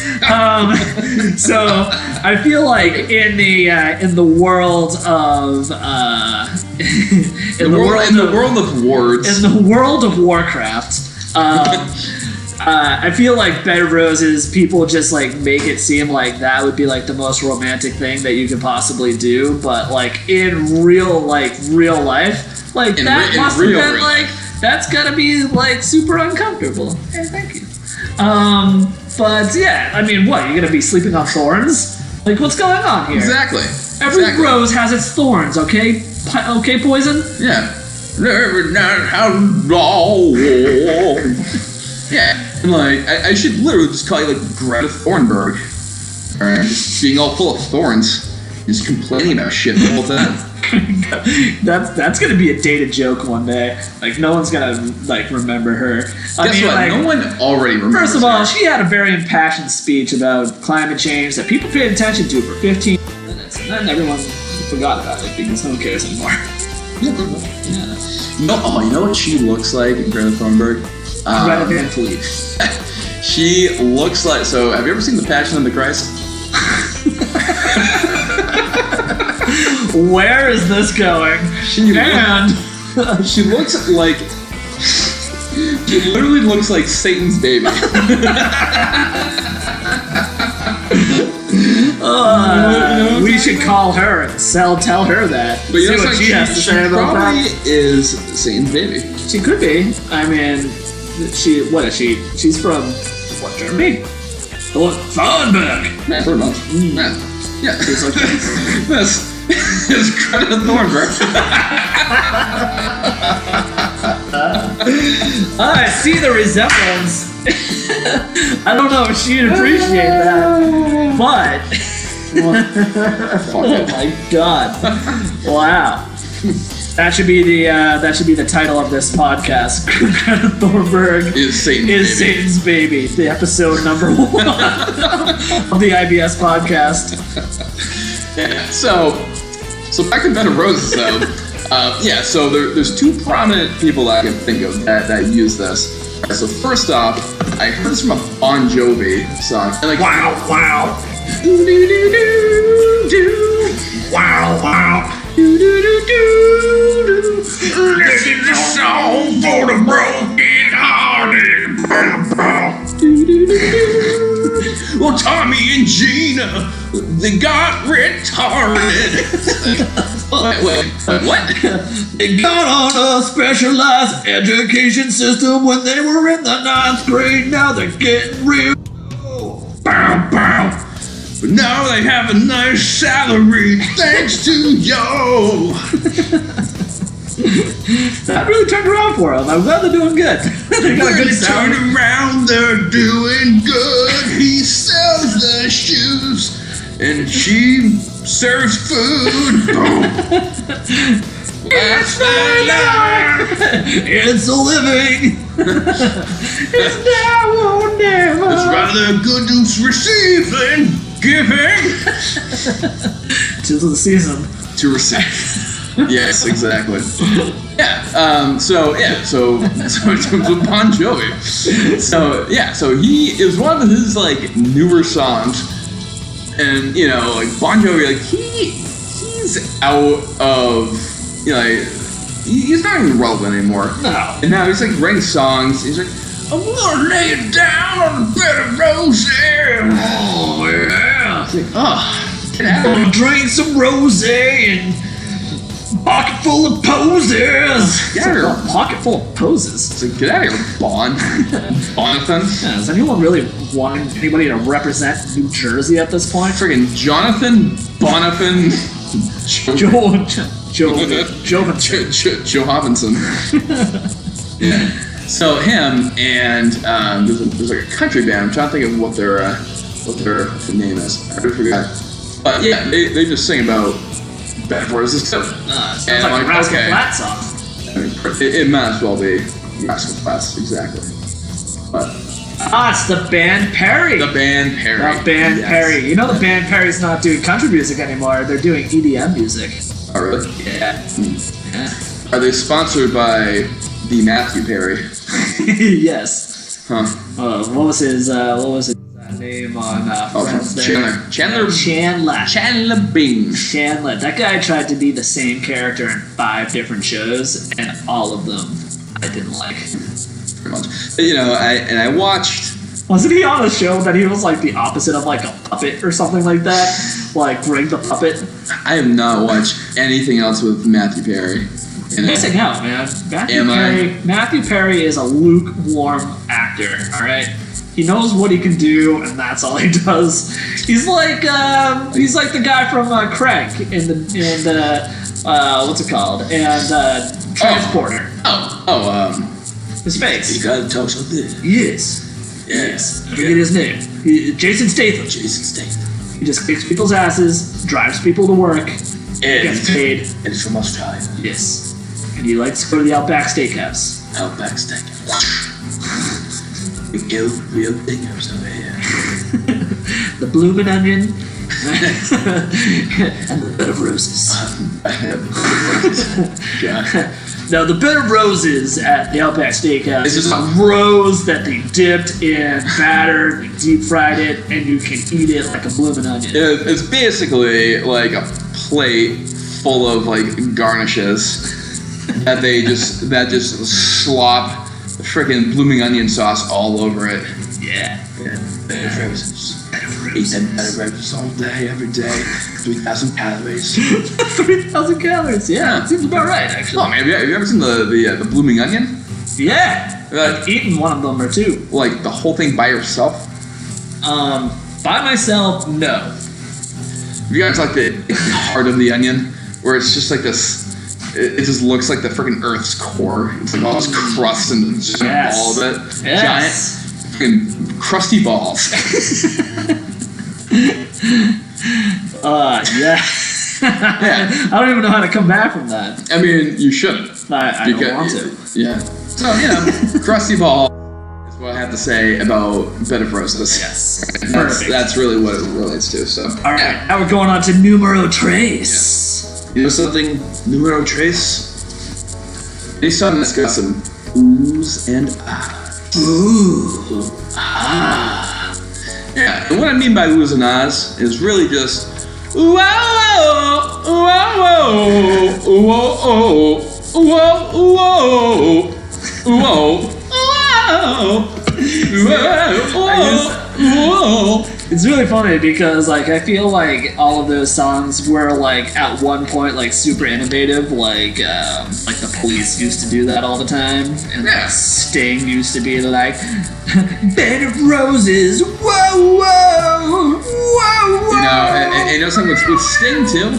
Speaker 2: So I feel like in the world of in the world of words, in the world of Warcraft. I feel like Bed of Roses, people just like make it seem like that would be like the most romantic thing that you could possibly do, but like in real life, like that must have been like that's gotta be like super uncomfortable. Hey, thank you. But yeah, I mean, what, you're gonna be sleeping on thorns? Like, what's going on here?
Speaker 3: Exactly.
Speaker 2: Every rose has its thorns, okay? Okay, Poison?
Speaker 3: Yeah. How long? Yeah. And like, I should literally just call you like Greta Thornburg. Or just being all full of thorns. Just complaining about shit the whole time.
Speaker 2: That's gonna be a dated joke one day. Like, no one's gonna like remember her.
Speaker 3: Guess what?
Speaker 2: Like,
Speaker 3: no one already remembers.
Speaker 2: First of all,
Speaker 3: her.
Speaker 2: she had a very impassioned speech about climate change that people paid attention to for 15 minutes, and then everyone forgot about it because no one cares anymore.
Speaker 3: Yeah. You know what she looks like, Greta Thunberg?
Speaker 2: Greta Van Fleet.
Speaker 3: She looks like. So, have you ever seen The Passion of the Christ?
Speaker 2: Where is this going?
Speaker 3: She looks like. She literally looks like Satan's baby.
Speaker 2: We should call her and tell her that.
Speaker 3: But you know
Speaker 2: what she has to say about that.
Speaker 3: She probably is Satan's baby.
Speaker 2: She could be. I mean, she's from what, Germany? Thornburg.
Speaker 3: Yeah, pretty much. Yeah.
Speaker 2: She's like
Speaker 3: this is Greta Thornburg.
Speaker 2: I see the resemblance. I don't know if she'd appreciate that, but oh my god! Wow, that should be the title of this podcast. Greta Thunberg
Speaker 3: is
Speaker 2: Satan's baby. The episode number 1 of the IBS podcast.
Speaker 3: Yeah, so back to Bed of Roses though. So there's two prominent people I can think of that use this. Right, so first off, I heard this from a Bon Jovi song. And like,
Speaker 2: wow.
Speaker 3: Do do do do do.
Speaker 2: Wow.
Speaker 3: Do do do do do. This is a song for the broken hearted. Do do do do. Well, Tommy and Gina, they got retarded. Wait, what?
Speaker 2: They got on a specialized education system when they were in the 9th grade. Now they're getting real.
Speaker 3: Bow, bow. But now they have a nice salary thanks to yo.
Speaker 2: That really turned around for them. I'm glad they're doing good. They got a good sound.
Speaker 3: Turn around, they're doing good. He sells the shoes and she serves food. That's the life.
Speaker 2: It's a living. It's now or never.
Speaker 3: It's rather good to receive than giving.
Speaker 2: Tis of the season.
Speaker 3: To receive. Yes, exactly. Yeah. So in terms of Bon Jovi. So he is one of his like newer songs, and like Bon Jovi, like he's out of he's not even relevant anymore.
Speaker 2: No.
Speaker 3: And now he's like writing songs. He's like, I'm gonna lay it down on a bed of roses.
Speaker 2: Oh yeah.
Speaker 3: It's like, oh, get out.
Speaker 2: I'm gonna drink some rosé and pocket full of poses.
Speaker 3: Get out of here.
Speaker 2: Pocket full of poses.
Speaker 3: It's like, get out of here, Bonathan.
Speaker 2: Yeah, is anyone really wanting anybody to represent New Jersey at this point?
Speaker 3: Friggin' Jonathan Bonathan Joe Hobinson. Yeah. So him and there's like a country band. I'm trying to think of what their name is. I forgot. But yeah, they just sing about Bed of Roses.
Speaker 2: Sounds like a Rascal Flatts song.
Speaker 3: I mean, it might as well be Rascal Flatts, exactly. But
Speaker 2: it's the band Perry.
Speaker 3: The band Perry.
Speaker 2: The band Perry. You know the band Perry's not doing country music anymore. They're doing EDM music.
Speaker 3: Oh really?
Speaker 2: Yeah.
Speaker 3: Yeah. Are they sponsored by the Matthew Perry?
Speaker 2: Yes.
Speaker 3: Huh.
Speaker 2: What was his name on Friends there?
Speaker 3: Chandler Bing.
Speaker 2: Chandler. That guy tried to be the same character in 5 different shows, and all of them I didn't like.
Speaker 3: Pretty much. I watched.
Speaker 2: Wasn't he on a show that he was like the opposite of like a puppet or something like that? Like Greg the Puppet?
Speaker 3: I have not watched anything else with Matthew Perry.
Speaker 2: Missing out, man. Matthew Perry is a lukewarm actor, alright? He knows what he can do, and that's all he does. He's like the guy from Crank in the what's it called? And Transporter. His face.
Speaker 3: You gotta tell something.
Speaker 2: Yes. I forget his name. Jason Statham. He just kicks people's asses, drives people to work, gets paid.
Speaker 3: And it's from Australia.
Speaker 2: Yes. And he likes to go to the Outback Steakhouse.
Speaker 3: Outback Steakhouse. Real thinkers over here.
Speaker 2: The bloomin' onion. And the bed of roses. Now, the bed of roses at the Outback Steakhouse is a rose that they dipped in batter, they deep fried it, and you can eat it like a bloomin' onion.
Speaker 3: It's basically like a plate full of like garnishes that just slop the freaking blooming onion sauce all over it.
Speaker 2: Yeah.
Speaker 3: Bed of roses. Eat that bed of roses all day, every day. 3,000 calories.
Speaker 2: 3,000 calories. Yeah, it seems about right, actually.
Speaker 3: Oh man, have you ever seen the blooming onion?
Speaker 2: Yeah. I've eaten one of them or two.
Speaker 3: Like the whole thing by yourself?
Speaker 2: By myself, no.
Speaker 3: Have you guys like the heart of the onion, where it's just like this? It just looks like the freaking Earth's core. It's like all this crust and just all of it.
Speaker 2: Yes.
Speaker 3: Giant. Fucking crusty balls.
Speaker 2: Yeah.
Speaker 3: Yeah.
Speaker 2: I don't even know how to come back from that.
Speaker 3: I mean, you shouldn't.
Speaker 2: I don't want to.
Speaker 3: Yeah. So, crusty ball is what I have to say about Bed of Roses.
Speaker 2: Yes.
Speaker 3: That's really what it relates to. So.
Speaker 2: All right. Now we're going on to numero tres.
Speaker 3: Yeah. You know something? Numero tres? Any song that's got some oohs and ahs.
Speaker 2: Ooh.
Speaker 3: Ah. Yeah. And what I mean by oohs and ahs is really just whoa, whoa, whoa, whoa, whoa, whoa, whoa, whoa.
Speaker 2: It's really funny because like I feel like all of those songs were like at one point like super innovative, like the Police used to do that all the time, and like Sting used to be like Bed of Roses, whoa, whoa, whoa, whoa.
Speaker 3: And you know something with Sting too?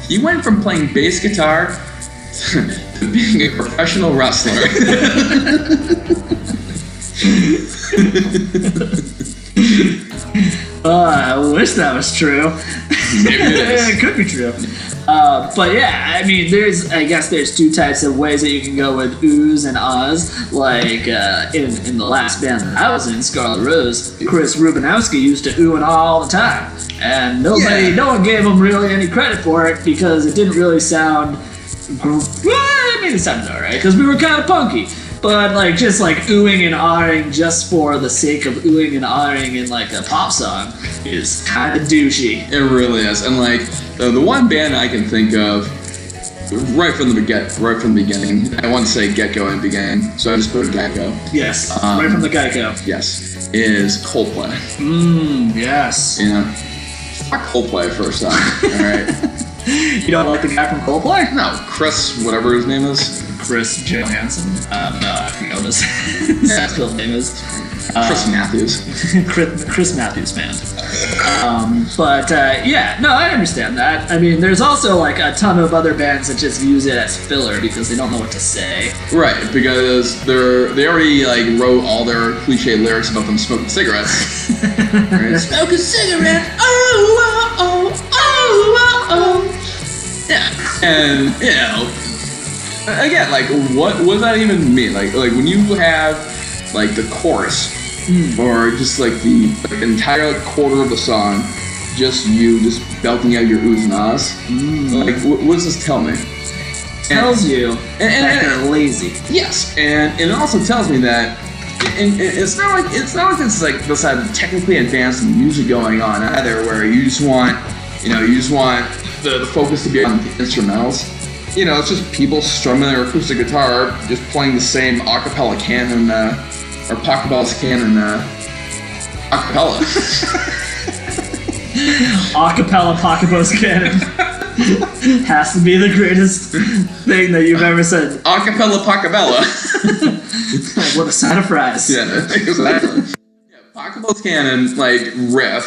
Speaker 3: He went from playing bass guitar to being a professional wrestler.
Speaker 2: I wish that was true.
Speaker 3: Maybe it is.
Speaker 2: It could be true. But yeah, I mean, I guess there's two types of ways that you can go with oohs and ahs. Like in the last band that I was in, Scarlet Rose, Chris Rubinowski used to ooh and ah all the time, and no one gave him really any credit for it because it didn't really sound. Well, I mean, it sounded alright because we were kind of punky. But like just like oohing and ahhing just for the sake of oohing and ahhing in like a pop song is kind of douchey.
Speaker 3: It really is. And like the one band I can think of right from the beginning, I want to say get-go and beginning, so I just put get-go.
Speaker 2: Yes, right from the get-go.
Speaker 3: Yes, is Coldplay.
Speaker 2: Yes.
Speaker 3: You know, fuck Coldplay for a song. All right.
Speaker 2: You don't like the guy from Coldplay?
Speaker 3: No, Chris, whatever his name is.
Speaker 2: Chris Johansson. No, I forgot what his real name is.
Speaker 3: Chris Matthews.
Speaker 2: Chris Matthews band. But I understand that. I mean, there's also like a ton of other bands that just use it as filler because they don't know what to say.
Speaker 3: Right, because they already like wrote all their cliche lyrics about them smoking cigarettes. Right? Smoke a cigarette. Oh, oh, oh, oh, oh. Yeah, and you know. Again, like, what does that even mean? Like when you have, like, the chorus, or just, like, the entire quarter of the song, just belting out your oohs and ahs, like, what does this tell me?
Speaker 2: Tells you that they're lazy.
Speaker 3: Yes, and it also tells me that it's not like it's like this technically advanced music going on either, where you just want the focus to be on the instrumentals. You know, it's just people strumming their acoustic guitar, just playing the same acapella canon, or Pachelbel's canon, acapella.
Speaker 2: Acapella Pachelbel's canon has to be the greatest thing that you've ever said.
Speaker 3: Acapella Pachelbel.
Speaker 2: What a side of fries.
Speaker 3: Yeah, exactly. Yeah, Pachelbel's canon, like, riff,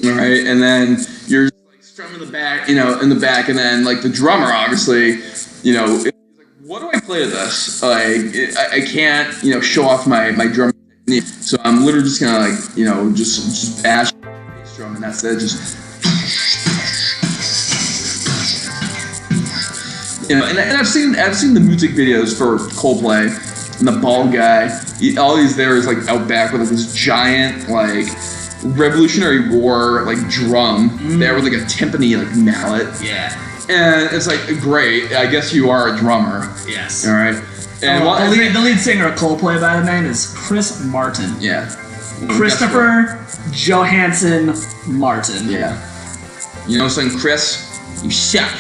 Speaker 3: right, and then you're drum in the back, in the back, and then like the drummer, obviously, it's like, what do I play to this? Like, I can't, show off my drum technique, so I'm literally just gonna like, just bash the bass drum, and that's it. Just, and I've seen the music videos for Coldplay, and the bald guy, all he's there is like out back with like this giant like Revolutionary War like drum there with like a timpani like mallet.
Speaker 2: Yeah.
Speaker 3: And it's like, great, I guess you are a drummer.
Speaker 2: Yes.
Speaker 3: All right. And
Speaker 2: the lead singer of Coldplay by the name is Chris Martin.
Speaker 3: Yeah.
Speaker 2: Christopher Johansson Martin.
Speaker 3: Yeah. You know something, Chris? You suck.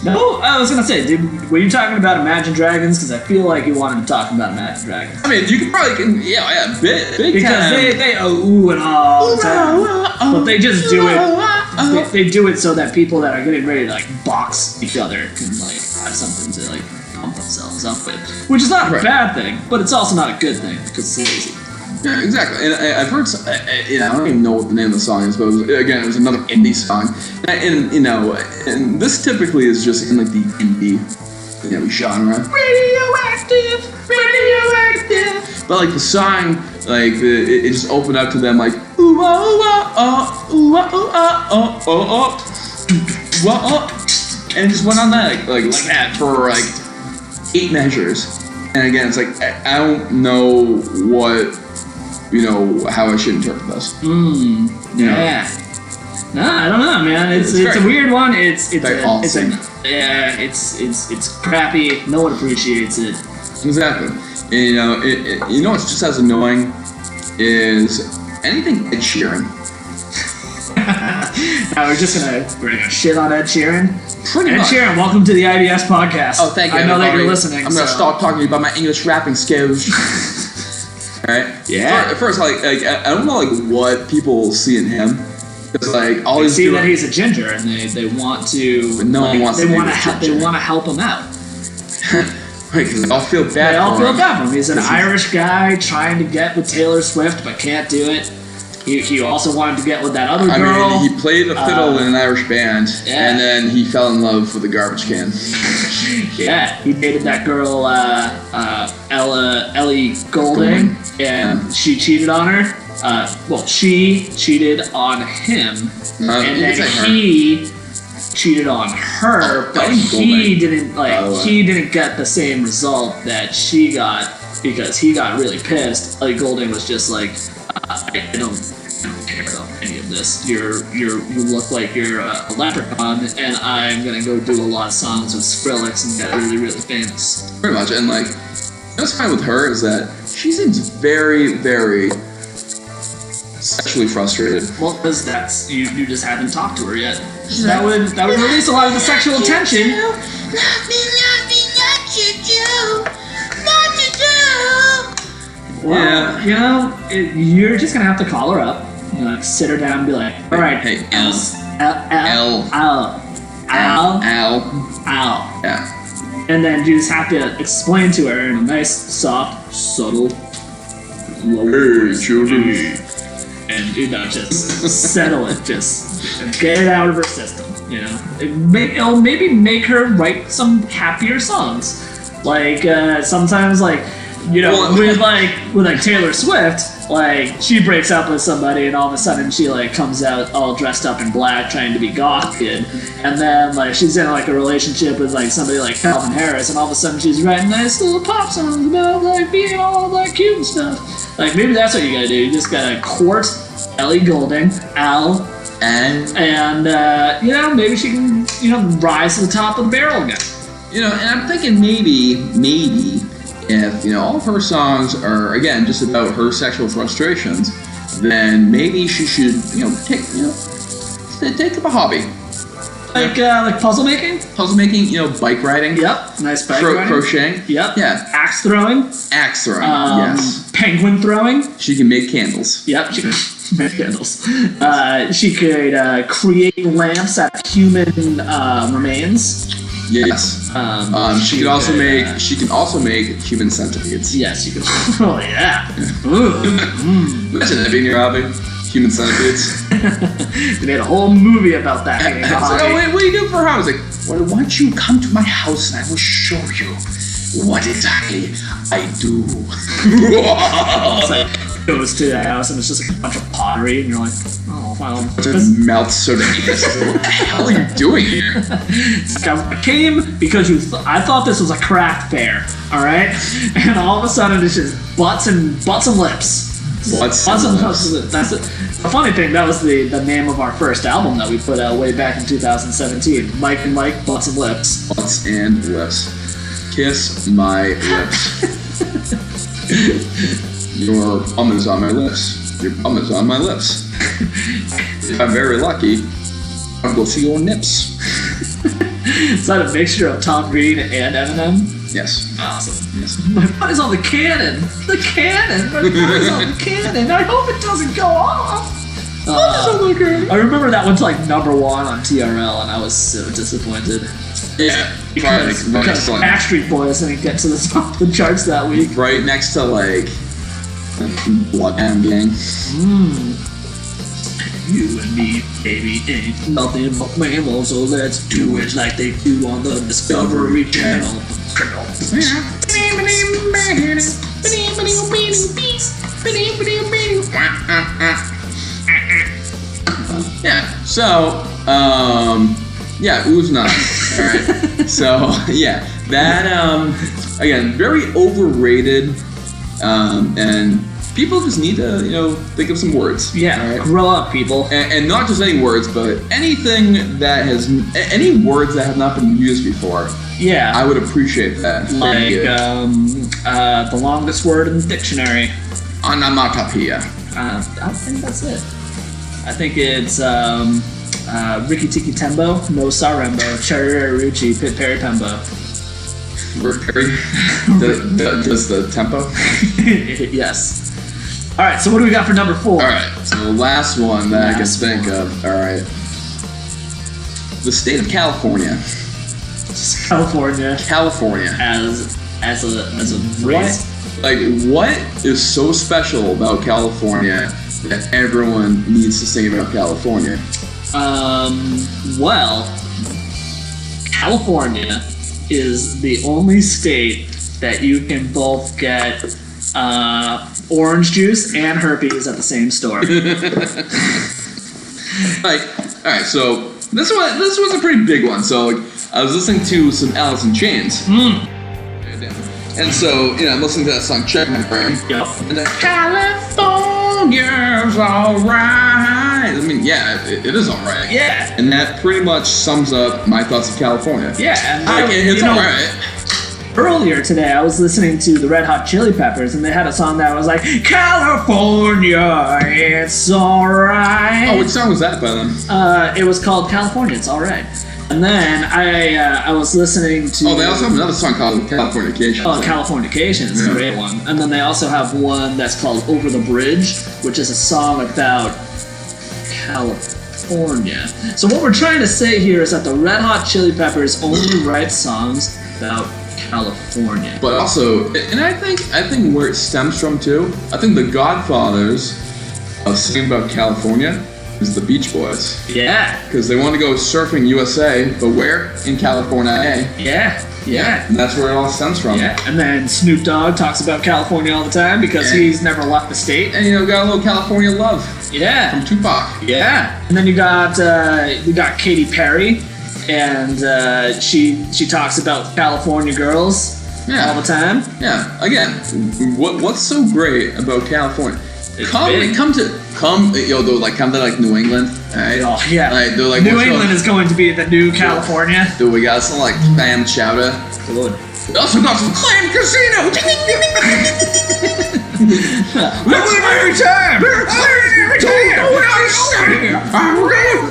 Speaker 2: No, I was gonna say, were you talking about Imagine Dragons? Because I feel like you wanted to talk about Imagine Dragons.
Speaker 3: I mean, you can probably, big
Speaker 2: because
Speaker 3: time.
Speaker 2: they ooh and ah all the time, but they just do it. They do it so that people that are getting ready to like box each other can like have something to like pump themselves up with, which is not a bad thing, but it's also not a good thing because it's lazy.
Speaker 3: Yeah, exactly. And I've heard, I don't even know what the name of the song is, but it was another indie song. And this typically is just in like the indie, genre.
Speaker 2: Radioactive.
Speaker 3: But like the song like it just opened up to them like ooh ah ooh ah ooh ah ooh ah oh oh oh, and it just went on that like that for like 8 measures. And again, it's like I don't know what how I should interpret this.
Speaker 2: Yeah. No, I don't know, man. It's a weird one. It's crappy. No one appreciates it.
Speaker 3: Exactly. And what's just as annoying is anything Ed Sheeran.
Speaker 2: Now we're gonna shit on Ed Sheeran.
Speaker 3: Pretty much.
Speaker 2: Ed Sheeran, welcome to the IBS Podcast.
Speaker 3: Oh, thank you.
Speaker 2: I know that you're listening.
Speaker 3: I'm gonna start talking about my English rapping skills. Alright?
Speaker 2: Yeah.
Speaker 3: First, I don't know what people see in him. It's like all
Speaker 2: they see that he's a ginger and they want to.
Speaker 3: But no one wants to.
Speaker 2: They want to help him out.
Speaker 3: Right, because they all feel bad.
Speaker 2: They all feel bad for him. He's an Irish guy trying to get with Taylor Swift but can't do it. He also wanted to get with that other girl.
Speaker 3: I mean, he played a fiddle in an Irish band, and then he fell in love with a garbage can.
Speaker 2: Yeah, he dated that girl, Ellie Goulding, and she cheated on her. She cheated on him, and then he cheated on her, but he didn't get the same result that she got because he got really pissed. Ellie Goulding was just like, I don't care about any of this. You look like you're a leprechaun, and I'm gonna go do a lot of songs with Skrillex and get really, really famous.
Speaker 3: Pretty much, and what's fine with her is that she seems very, very sexually frustrated.
Speaker 2: Well, because you just haven't talked to her yet. That would release a lot of the sexual tension. Well, you're just gonna have to call her up, sit her down and be like, all right,
Speaker 3: hey,
Speaker 2: Al.
Speaker 3: Yeah.
Speaker 2: And then you just have to explain to her in a nice, soft, subtle, low voice. And just settle it, just get it out of her system. It'll maybe make her write some happier songs. Sometimes with Taylor Swift, she breaks up with somebody and all of a sudden she comes out all dressed up in black trying to be goth kid, and then she's in a relationship with somebody like Calvin Harris, and all of a sudden she's writing nice little pop songs about being all cute and stuff. Maybe that's what you gotta do. You just gotta court Ellie Goulding, Al, and maybe she can rise to the top of the barrel again.
Speaker 3: And I'm thinking maybe if all of her songs are again just about her sexual frustrations, then maybe she should take up a hobby
Speaker 2: like puzzle making,
Speaker 3: bike riding.
Speaker 2: Yep, nice bike riding.
Speaker 3: Crocheting.
Speaker 2: Yep.
Speaker 3: Yeah.
Speaker 2: Axe throwing.
Speaker 3: Yes.
Speaker 2: Penguin throwing.
Speaker 3: She can make candles.
Speaker 2: Yep. She can make candles. She could create lamps out of human remains.
Speaker 3: Yes. She can also make human centipedes.
Speaker 2: Yes, you can. Oh yeah.
Speaker 3: Imagine that being your hobby. Human centipedes.
Speaker 2: They made a whole movie about that.
Speaker 3: What do you do for a hobby? Why don't you come to my house and I will show you what exactly I do.
Speaker 2: Goes to that house and it's just a bunch of pottery and you're like, oh wow.
Speaker 3: Just mouth sort of what the hell are you doing here?
Speaker 2: I came because I thought this was a craft fair, alright? And all of a sudden it's just butts and lips. Butts and lips. That's it. The funny thing, that was the name of our first album that we put out way back in 2017. Mike and Mike, Butts and Lips.
Speaker 3: Butts and lips. Kiss my lips. Your bum is on my lips. Your bum is on my lips. If I'm very lucky, I'll go see your nips.
Speaker 2: Is that a mixture of Tom Green and Eminem?
Speaker 3: Yes.
Speaker 2: Awesome.
Speaker 3: Yes.
Speaker 2: My butt is on the cannon. The cannon. My butt is on the cannon. I hope it doesn't go off. I remember that went to #1 on TRL, and I was so disappointed.
Speaker 3: Yeah,
Speaker 2: because Backstreet Boys didn't get to the top of the charts that week.
Speaker 3: Right next to Bloodhound Gang.
Speaker 2: You and me, baby, ain't nothing but mammals, so let's do it like they do on the Discovery Channel.
Speaker 3: Yeah. So, ooze nice. All right. So, yeah, that again, very overrated, and people just need to think of some words.
Speaker 2: Yeah. Right? Grow up, people.
Speaker 3: And not just any words, but anything that has any words that have not been used before.
Speaker 2: Yeah.
Speaker 3: I would appreciate that.
Speaker 2: Like the longest word in the dictionary.
Speaker 3: Onomatopoeia.
Speaker 2: I think that's it. I think it's Ricky Tiki Tembo, No Sarembo, Cherry Rucci, Pit Perry Pembo.
Speaker 3: Does the tempo?
Speaker 2: Yes. All right, so what do we got for number 4?
Speaker 3: All right, so the last one that I can think of. All right. The state of California.
Speaker 2: Just California.
Speaker 3: California.
Speaker 2: As a phrase.
Speaker 3: Like, what is so special about California that everyone needs to sing about California?
Speaker 2: Well, California is the only state that you can both get orange juice and herpes at the same store.
Speaker 3: All right, so this was a pretty big one. So I was listening to some Alice in Chains. And so, I'm listening to that song, Check My Brain.
Speaker 2: Yep.
Speaker 3: And then, California's alright. I mean, yeah, it is alright.
Speaker 2: Yeah.
Speaker 3: And that pretty much sums up my thoughts of California.
Speaker 2: Yeah. And
Speaker 3: it's alright.
Speaker 2: Earlier today, I was listening to the Red Hot Chili Peppers, and they had a song that was like, California, it's alright.
Speaker 3: Oh, which song was that by them?
Speaker 2: It was called California, it's alright. And then I was listening to...
Speaker 3: Oh, they also have another song called Californication.
Speaker 2: Oh, Californication is a great one. And then they also have one that's called Over the Bridge, which is a song about California. So what we're trying to say here is that the Red Hot Chili Peppers only write songs about California.
Speaker 3: But also, and I think where it stems from too, I think the godfathers of singing about California is the Beach Boys.
Speaker 2: Yeah.
Speaker 3: Because they want to go surfing USA, but where? In California.
Speaker 2: Yeah.
Speaker 3: And that's where it all stems from.
Speaker 2: Yeah. And then Snoop Dogg talks about California all the time because he's never left the state.
Speaker 3: And got a little California love.
Speaker 2: Yeah.
Speaker 3: From Tupac.
Speaker 2: Yeah. And then you got Katy Perry, and she talks about California girls all the time.
Speaker 3: Yeah. Again, what's so great about California? Come to New England, alright?
Speaker 2: Oh, yeah.
Speaker 3: Like,
Speaker 2: New England is going to be the new California.
Speaker 3: Dude, we got some clam chowder.
Speaker 2: Good.
Speaker 3: We also got some clam casino. That's every time.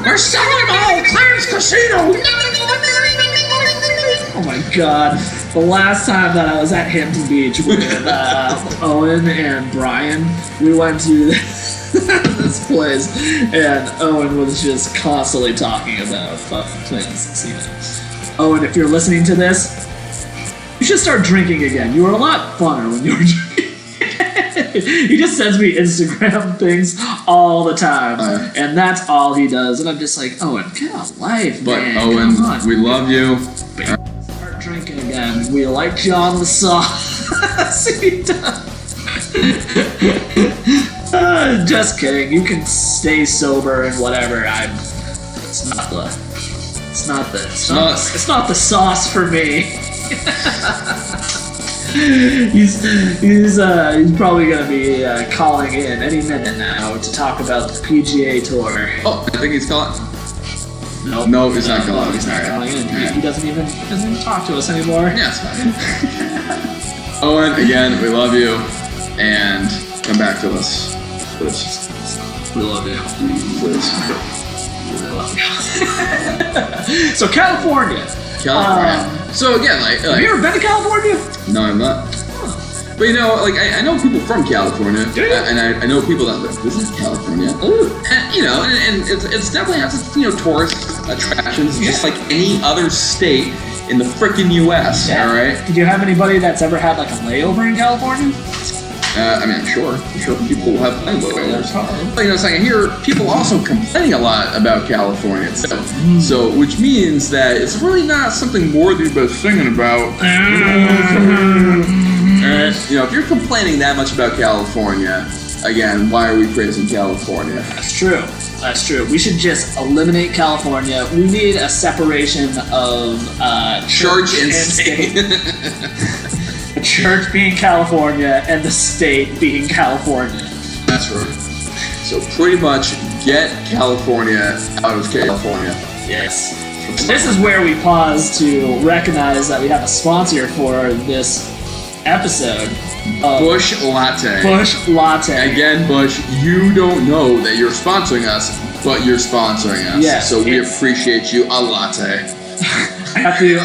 Speaker 3: We're selling all Clams Casino.
Speaker 2: Oh my god. The last time that I was at Hampton Beach with Owen and Brian, we went to this place, and Owen was just constantly talking about fucking Clams Casino. Owen, if you're listening to this, you should start drinking again. You were a lot funner when you were drinking. He just sends me Instagram things all the time, and that's all he does. And I'm just like, Owen, get a life, man.
Speaker 3: But Owen,
Speaker 2: come on.
Speaker 3: we love you.
Speaker 2: Start drinking again. We like John the Sauce. Just kidding. You can stay sober and whatever. It's not the sauce for me. He's probably gonna be calling in any minute now to talk about the PGA Tour.
Speaker 3: Oh, I think he's calling.
Speaker 2: Nope.
Speaker 3: No, he's not calling.
Speaker 2: He's not calling in. He doesn't even talk to us anymore.
Speaker 3: Yeah, it's fine. Owen, again, we love you, and come back to us, please.
Speaker 2: We love you.
Speaker 3: Please.
Speaker 2: We love you. So California.
Speaker 3: So again,
Speaker 2: have you ever been to California?
Speaker 3: No, I'm not. But I know people from California, and I know people that visit California.
Speaker 2: Ooh.
Speaker 3: And it's definitely has its tourist attractions, just like any other state in the frickin' U.S.
Speaker 2: Yeah.
Speaker 3: All right.
Speaker 2: Did you have anybody that's ever had a layover in California?
Speaker 3: I'm sure people have layovers. But I hear people also complaining a lot about California, so which means that it's really not something worthy about singing about. If you're complaining that much about California, again, why are we praising California?
Speaker 2: That's true. That's true. We should just eliminate California. We need a separation of
Speaker 3: Church and state.
Speaker 2: The church being California and the state being California.
Speaker 3: That's right. So pretty much get California out of California.
Speaker 2: Yes. This is where we pause to recognize that we have a sponsor for this episode.
Speaker 3: Busch Latte.
Speaker 2: Busch Latte.
Speaker 3: Again, Busch, you don't know that you're sponsoring us, but you're sponsoring us.
Speaker 2: Yes,
Speaker 3: so we appreciate you a latte.
Speaker 2: I have to...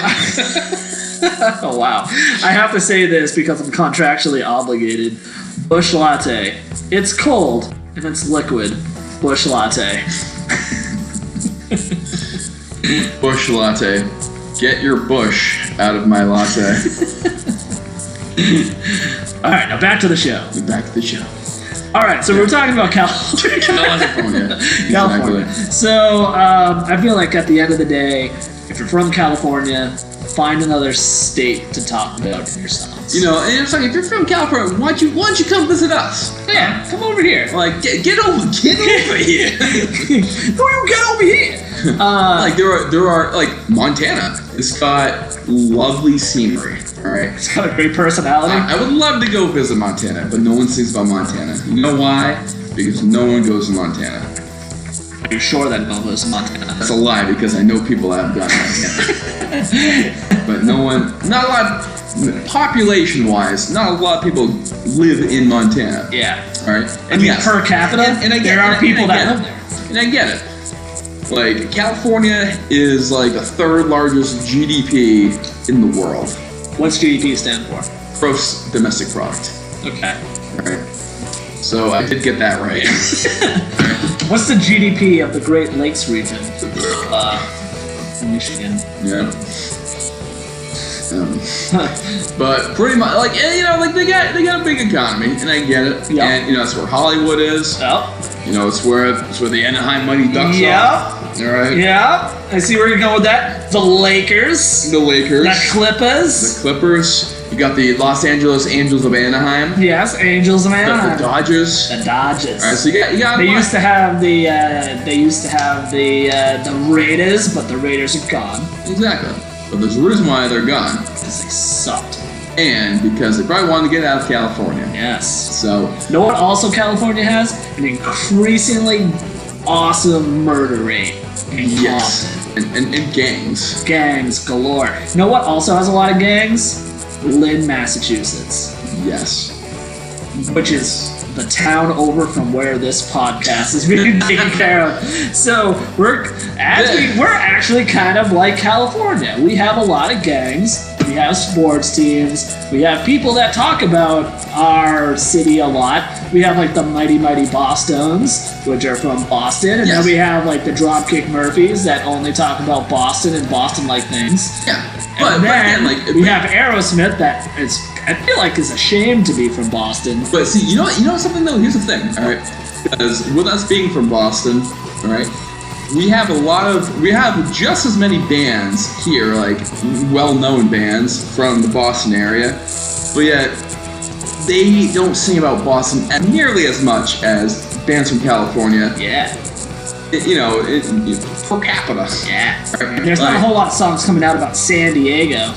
Speaker 2: Oh, wow. I have to say this because I'm contractually obligated. Busch Latte. It's cold and it's liquid. Busch Latte.
Speaker 3: Busch Latte. Get your bush out of my latte.
Speaker 2: Alright, now back to the show.
Speaker 3: Back to the show.
Speaker 2: Alright, so we're talking about California. California.
Speaker 3: Exactly.
Speaker 2: So, I feel like at the end of the day, if you're from California, find another state to talk about in your songs.
Speaker 3: You know, and it's like, if you're from California, why don't you come visit us?
Speaker 2: Yeah, come over here.
Speaker 3: Like, get over here.
Speaker 2: Who you get over here?
Speaker 3: Like there are like Montana. It's got lovely scenery. All right.
Speaker 2: It's got a great personality.
Speaker 3: I would love to go visit Montana, but no one sings about Montana. You know why? Because no one goes to Montana.
Speaker 2: Are you sure that no one goes to Montana?
Speaker 3: That's a lie, because I know people that have gone to Montana. But no one, not a lot, population-wise, not a lot of people live in Montana.
Speaker 2: Yeah.
Speaker 3: All right.
Speaker 2: I mean, per capita, there are people that live there.
Speaker 3: And I get it. Like, California is like the third largest GDP in the world.
Speaker 2: What's GDP stand for?
Speaker 3: Gross domestic product.
Speaker 2: Okay.
Speaker 3: Right. So I did get that right.
Speaker 2: What's the GDP of the Great Lakes region? Michigan.
Speaker 3: Yeah. But pretty much, like, you know, like they got a big economy, and I get it.
Speaker 2: Yep.
Speaker 3: And you know, that's where Hollywood is.
Speaker 2: Yep.
Speaker 3: You know, it's where the Anaheim Mighty Ducks
Speaker 2: Yep.
Speaker 3: are. All right.
Speaker 2: Yeah. I see where you're going with that. The Lakers.
Speaker 3: The Lakers.
Speaker 2: The Clippers.
Speaker 3: The Clippers. You got the Los Angeles Angels of Anaheim.
Speaker 2: Yes, Angels of Anaheim.
Speaker 3: The Dodgers.
Speaker 2: The Dodgers.
Speaker 3: All right, so you got.
Speaker 2: They used to have the Raiders, but the Raiders are gone
Speaker 3: Exactly. But there's a reason why they're gone.
Speaker 2: because they sucked.
Speaker 3: And because they probably wanted to get out of California.
Speaker 2: Yes.
Speaker 3: So.
Speaker 2: You know what also California has? An increasingly awesome murder rate.
Speaker 3: Yes. And gangs.
Speaker 2: Gangs galore. You know what also has a lot of gangs? Lynn, Massachusetts.
Speaker 3: Yes.
Speaker 2: Which is the town over from where this podcast is being taken care of. So we're actually kind of like California. We have a lot of gangs. We have sports teams. We have people that talk about our city a lot. We have like the Mighty Bostons, which are from Boston, and
Speaker 3: Yes.
Speaker 2: then we have like the Dropkick Murphys that only talk about Boston and Boston-like things.
Speaker 3: Yeah.
Speaker 2: And then
Speaker 3: again, like,
Speaker 2: we have Aerosmith that I feel like is ashamed to be from Boston.
Speaker 3: But see, you know something though. Here's the thing, all right? Because with us being from Boston, all right, we have just as many bands here, like well-known bands from the Boston area, but yet they don't sing about Boston nearly as much as bands from California.
Speaker 2: Yeah.
Speaker 3: Per capita.
Speaker 2: Yeah. There's not a whole lot of songs coming out about San Diego.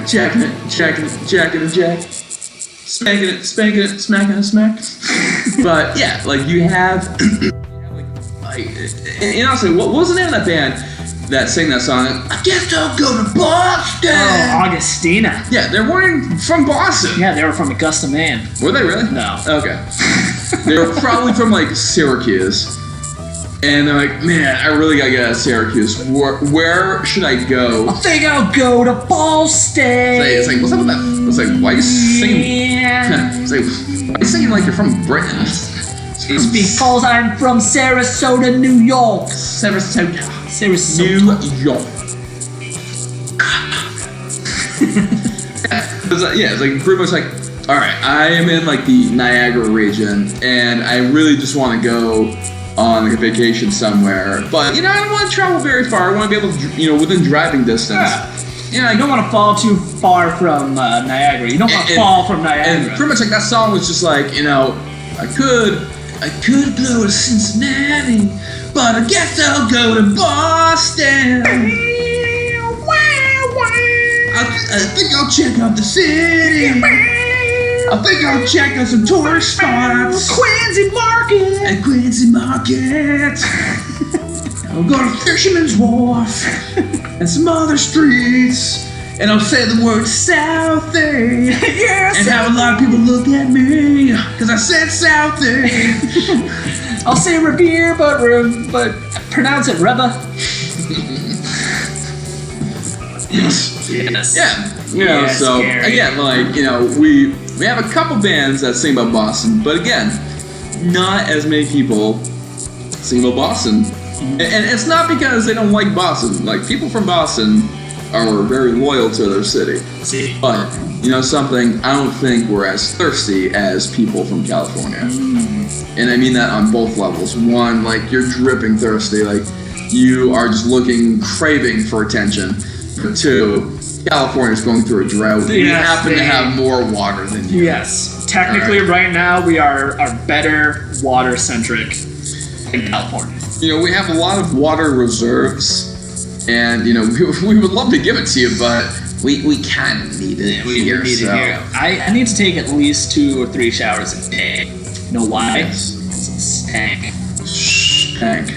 Speaker 3: Jacking it, spanking it, smacking it, smack. But yeah, like you have, like, and honestly, what was the name of that band that sang that song? I guess I'll go to Boston.
Speaker 2: Oh, Augustina.
Speaker 3: Yeah, they weren't from Boston.
Speaker 2: Yeah, they were from Augusta, Maine.
Speaker 3: Were they really?
Speaker 2: No.
Speaker 3: Okay. They were probably from like Syracuse. And they're like, man, I really gotta get out of Syracuse. Where should I go?
Speaker 2: I think I'll go to Boston.
Speaker 3: It's like, what's up with that? It's like, why are you singing?
Speaker 2: Yeah.
Speaker 3: It's like, why are you singing like you're from Britain?
Speaker 2: It's because I'm from Sarasota, New York.
Speaker 3: Sarasota.
Speaker 2: New
Speaker 3: York. It's like pretty much like, all right, I am in like the Niagara region, and I really just want to go on like a vacation somewhere, but I don't want to travel very far. I want to be able to, within driving distance.
Speaker 2: Yeah. You don't want to fall too far from Niagara. You don't want to fall from Niagara.
Speaker 3: And pretty much like that song was just like, I could go to Cincinnati, but I guess I'll go to Boston. I think I'll check out the city. I think I'll check out some tourist spots.
Speaker 2: Quincy Market.
Speaker 3: I'll go to Fisherman's Wharf and some other streets. And I'll say the word Southie.
Speaker 2: Yes.
Speaker 3: And have a lot of people look at me because I said Southie.
Speaker 2: I'll say Revere, but pronounce it Reba.
Speaker 3: Yes. Yeah.
Speaker 2: Yes,
Speaker 3: So
Speaker 2: Gary.
Speaker 3: again, we have a couple bands that sing about Boston, but again, not as many people sing about Boston. And it's not because they don't like Boston. Like, people from Boston are very loyal to their city.
Speaker 2: See.
Speaker 3: But, something, I don't think we're as thirsty as people from California. And I mean that on both levels. One, like, you're dripping thirsty. Like, you are just craving for attention. But two, California's going through a drought. We happen to have more water than you.
Speaker 2: Yes. Technically, right now, we are better water-centric in California.
Speaker 3: We have a lot of water reserves. And, we would love to give it to you, but we kind of need it here.
Speaker 2: I need to take at least 2 or 3 showers a day. You know why?
Speaker 3: Yes.
Speaker 2: It's a stank.
Speaker 3: Stank.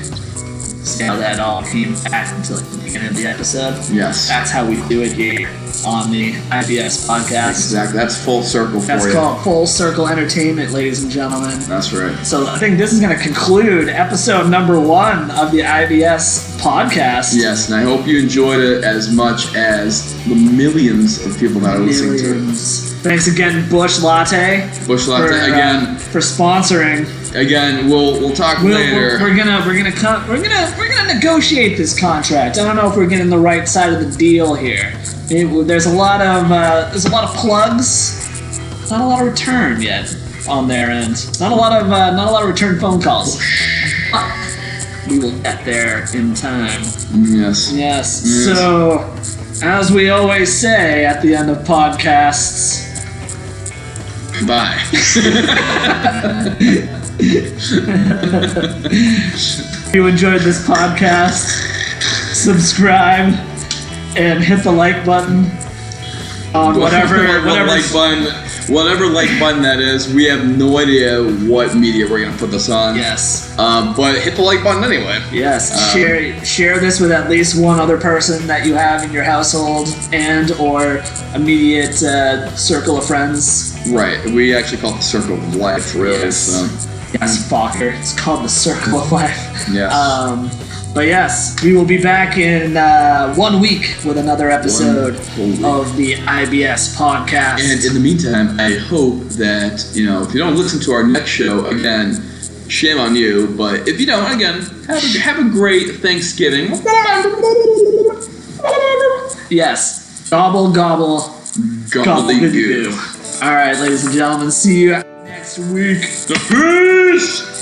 Speaker 2: See how that all came back until the beginning of the episode?
Speaker 3: Yes.
Speaker 2: That's how we do it here on the IBS Podcast.
Speaker 3: Exactly. That's full circle for you.
Speaker 2: That's called Full Circle Entertainment, ladies and gentlemen.
Speaker 3: That's right.
Speaker 2: So I think this is going to conclude episode number 1 of the IBS Podcast.
Speaker 3: Yes, and I hope you enjoyed it as much as the millions of people that are listening to it.
Speaker 2: Thanks again, Busch Latte.
Speaker 3: Busch Latte again
Speaker 2: for sponsoring.
Speaker 3: Again, we'll talk later.
Speaker 2: We're gonna negotiate this contract. I don't know if we're getting the right side of the deal here. There's a lot of plugs, not a lot of return yet on their end. Not a lot of return phone calls. We will get there in time. Yes. So, as we always say at the end of podcasts,
Speaker 3: bye.
Speaker 2: If you enjoyed this podcast, subscribe and hit the like button on whatever
Speaker 3: like button that is. We have no idea what media we're gonna put this on.
Speaker 2: Yes.
Speaker 3: But hit the like button anyway.
Speaker 2: Yes. Share this with at least one other person that you have in your household and or immediate circle of friends.
Speaker 3: Right. We actually call it the circle of life, really.
Speaker 2: Yes.
Speaker 3: So.
Speaker 2: Yes, Fokker. It's called the circle of life.
Speaker 3: Yes.
Speaker 2: But yes, we will be back in 1 week with another episode of the IBS Podcast.
Speaker 3: And in the meantime, I hope that, if you don't listen to our next show, again, shame on you. But if you don't, again, have a great Thanksgiving.
Speaker 2: Yes. Gobble, gobble.
Speaker 3: Gobbledygook.
Speaker 2: All right, ladies and gentlemen, see you next week.
Speaker 3: Peace!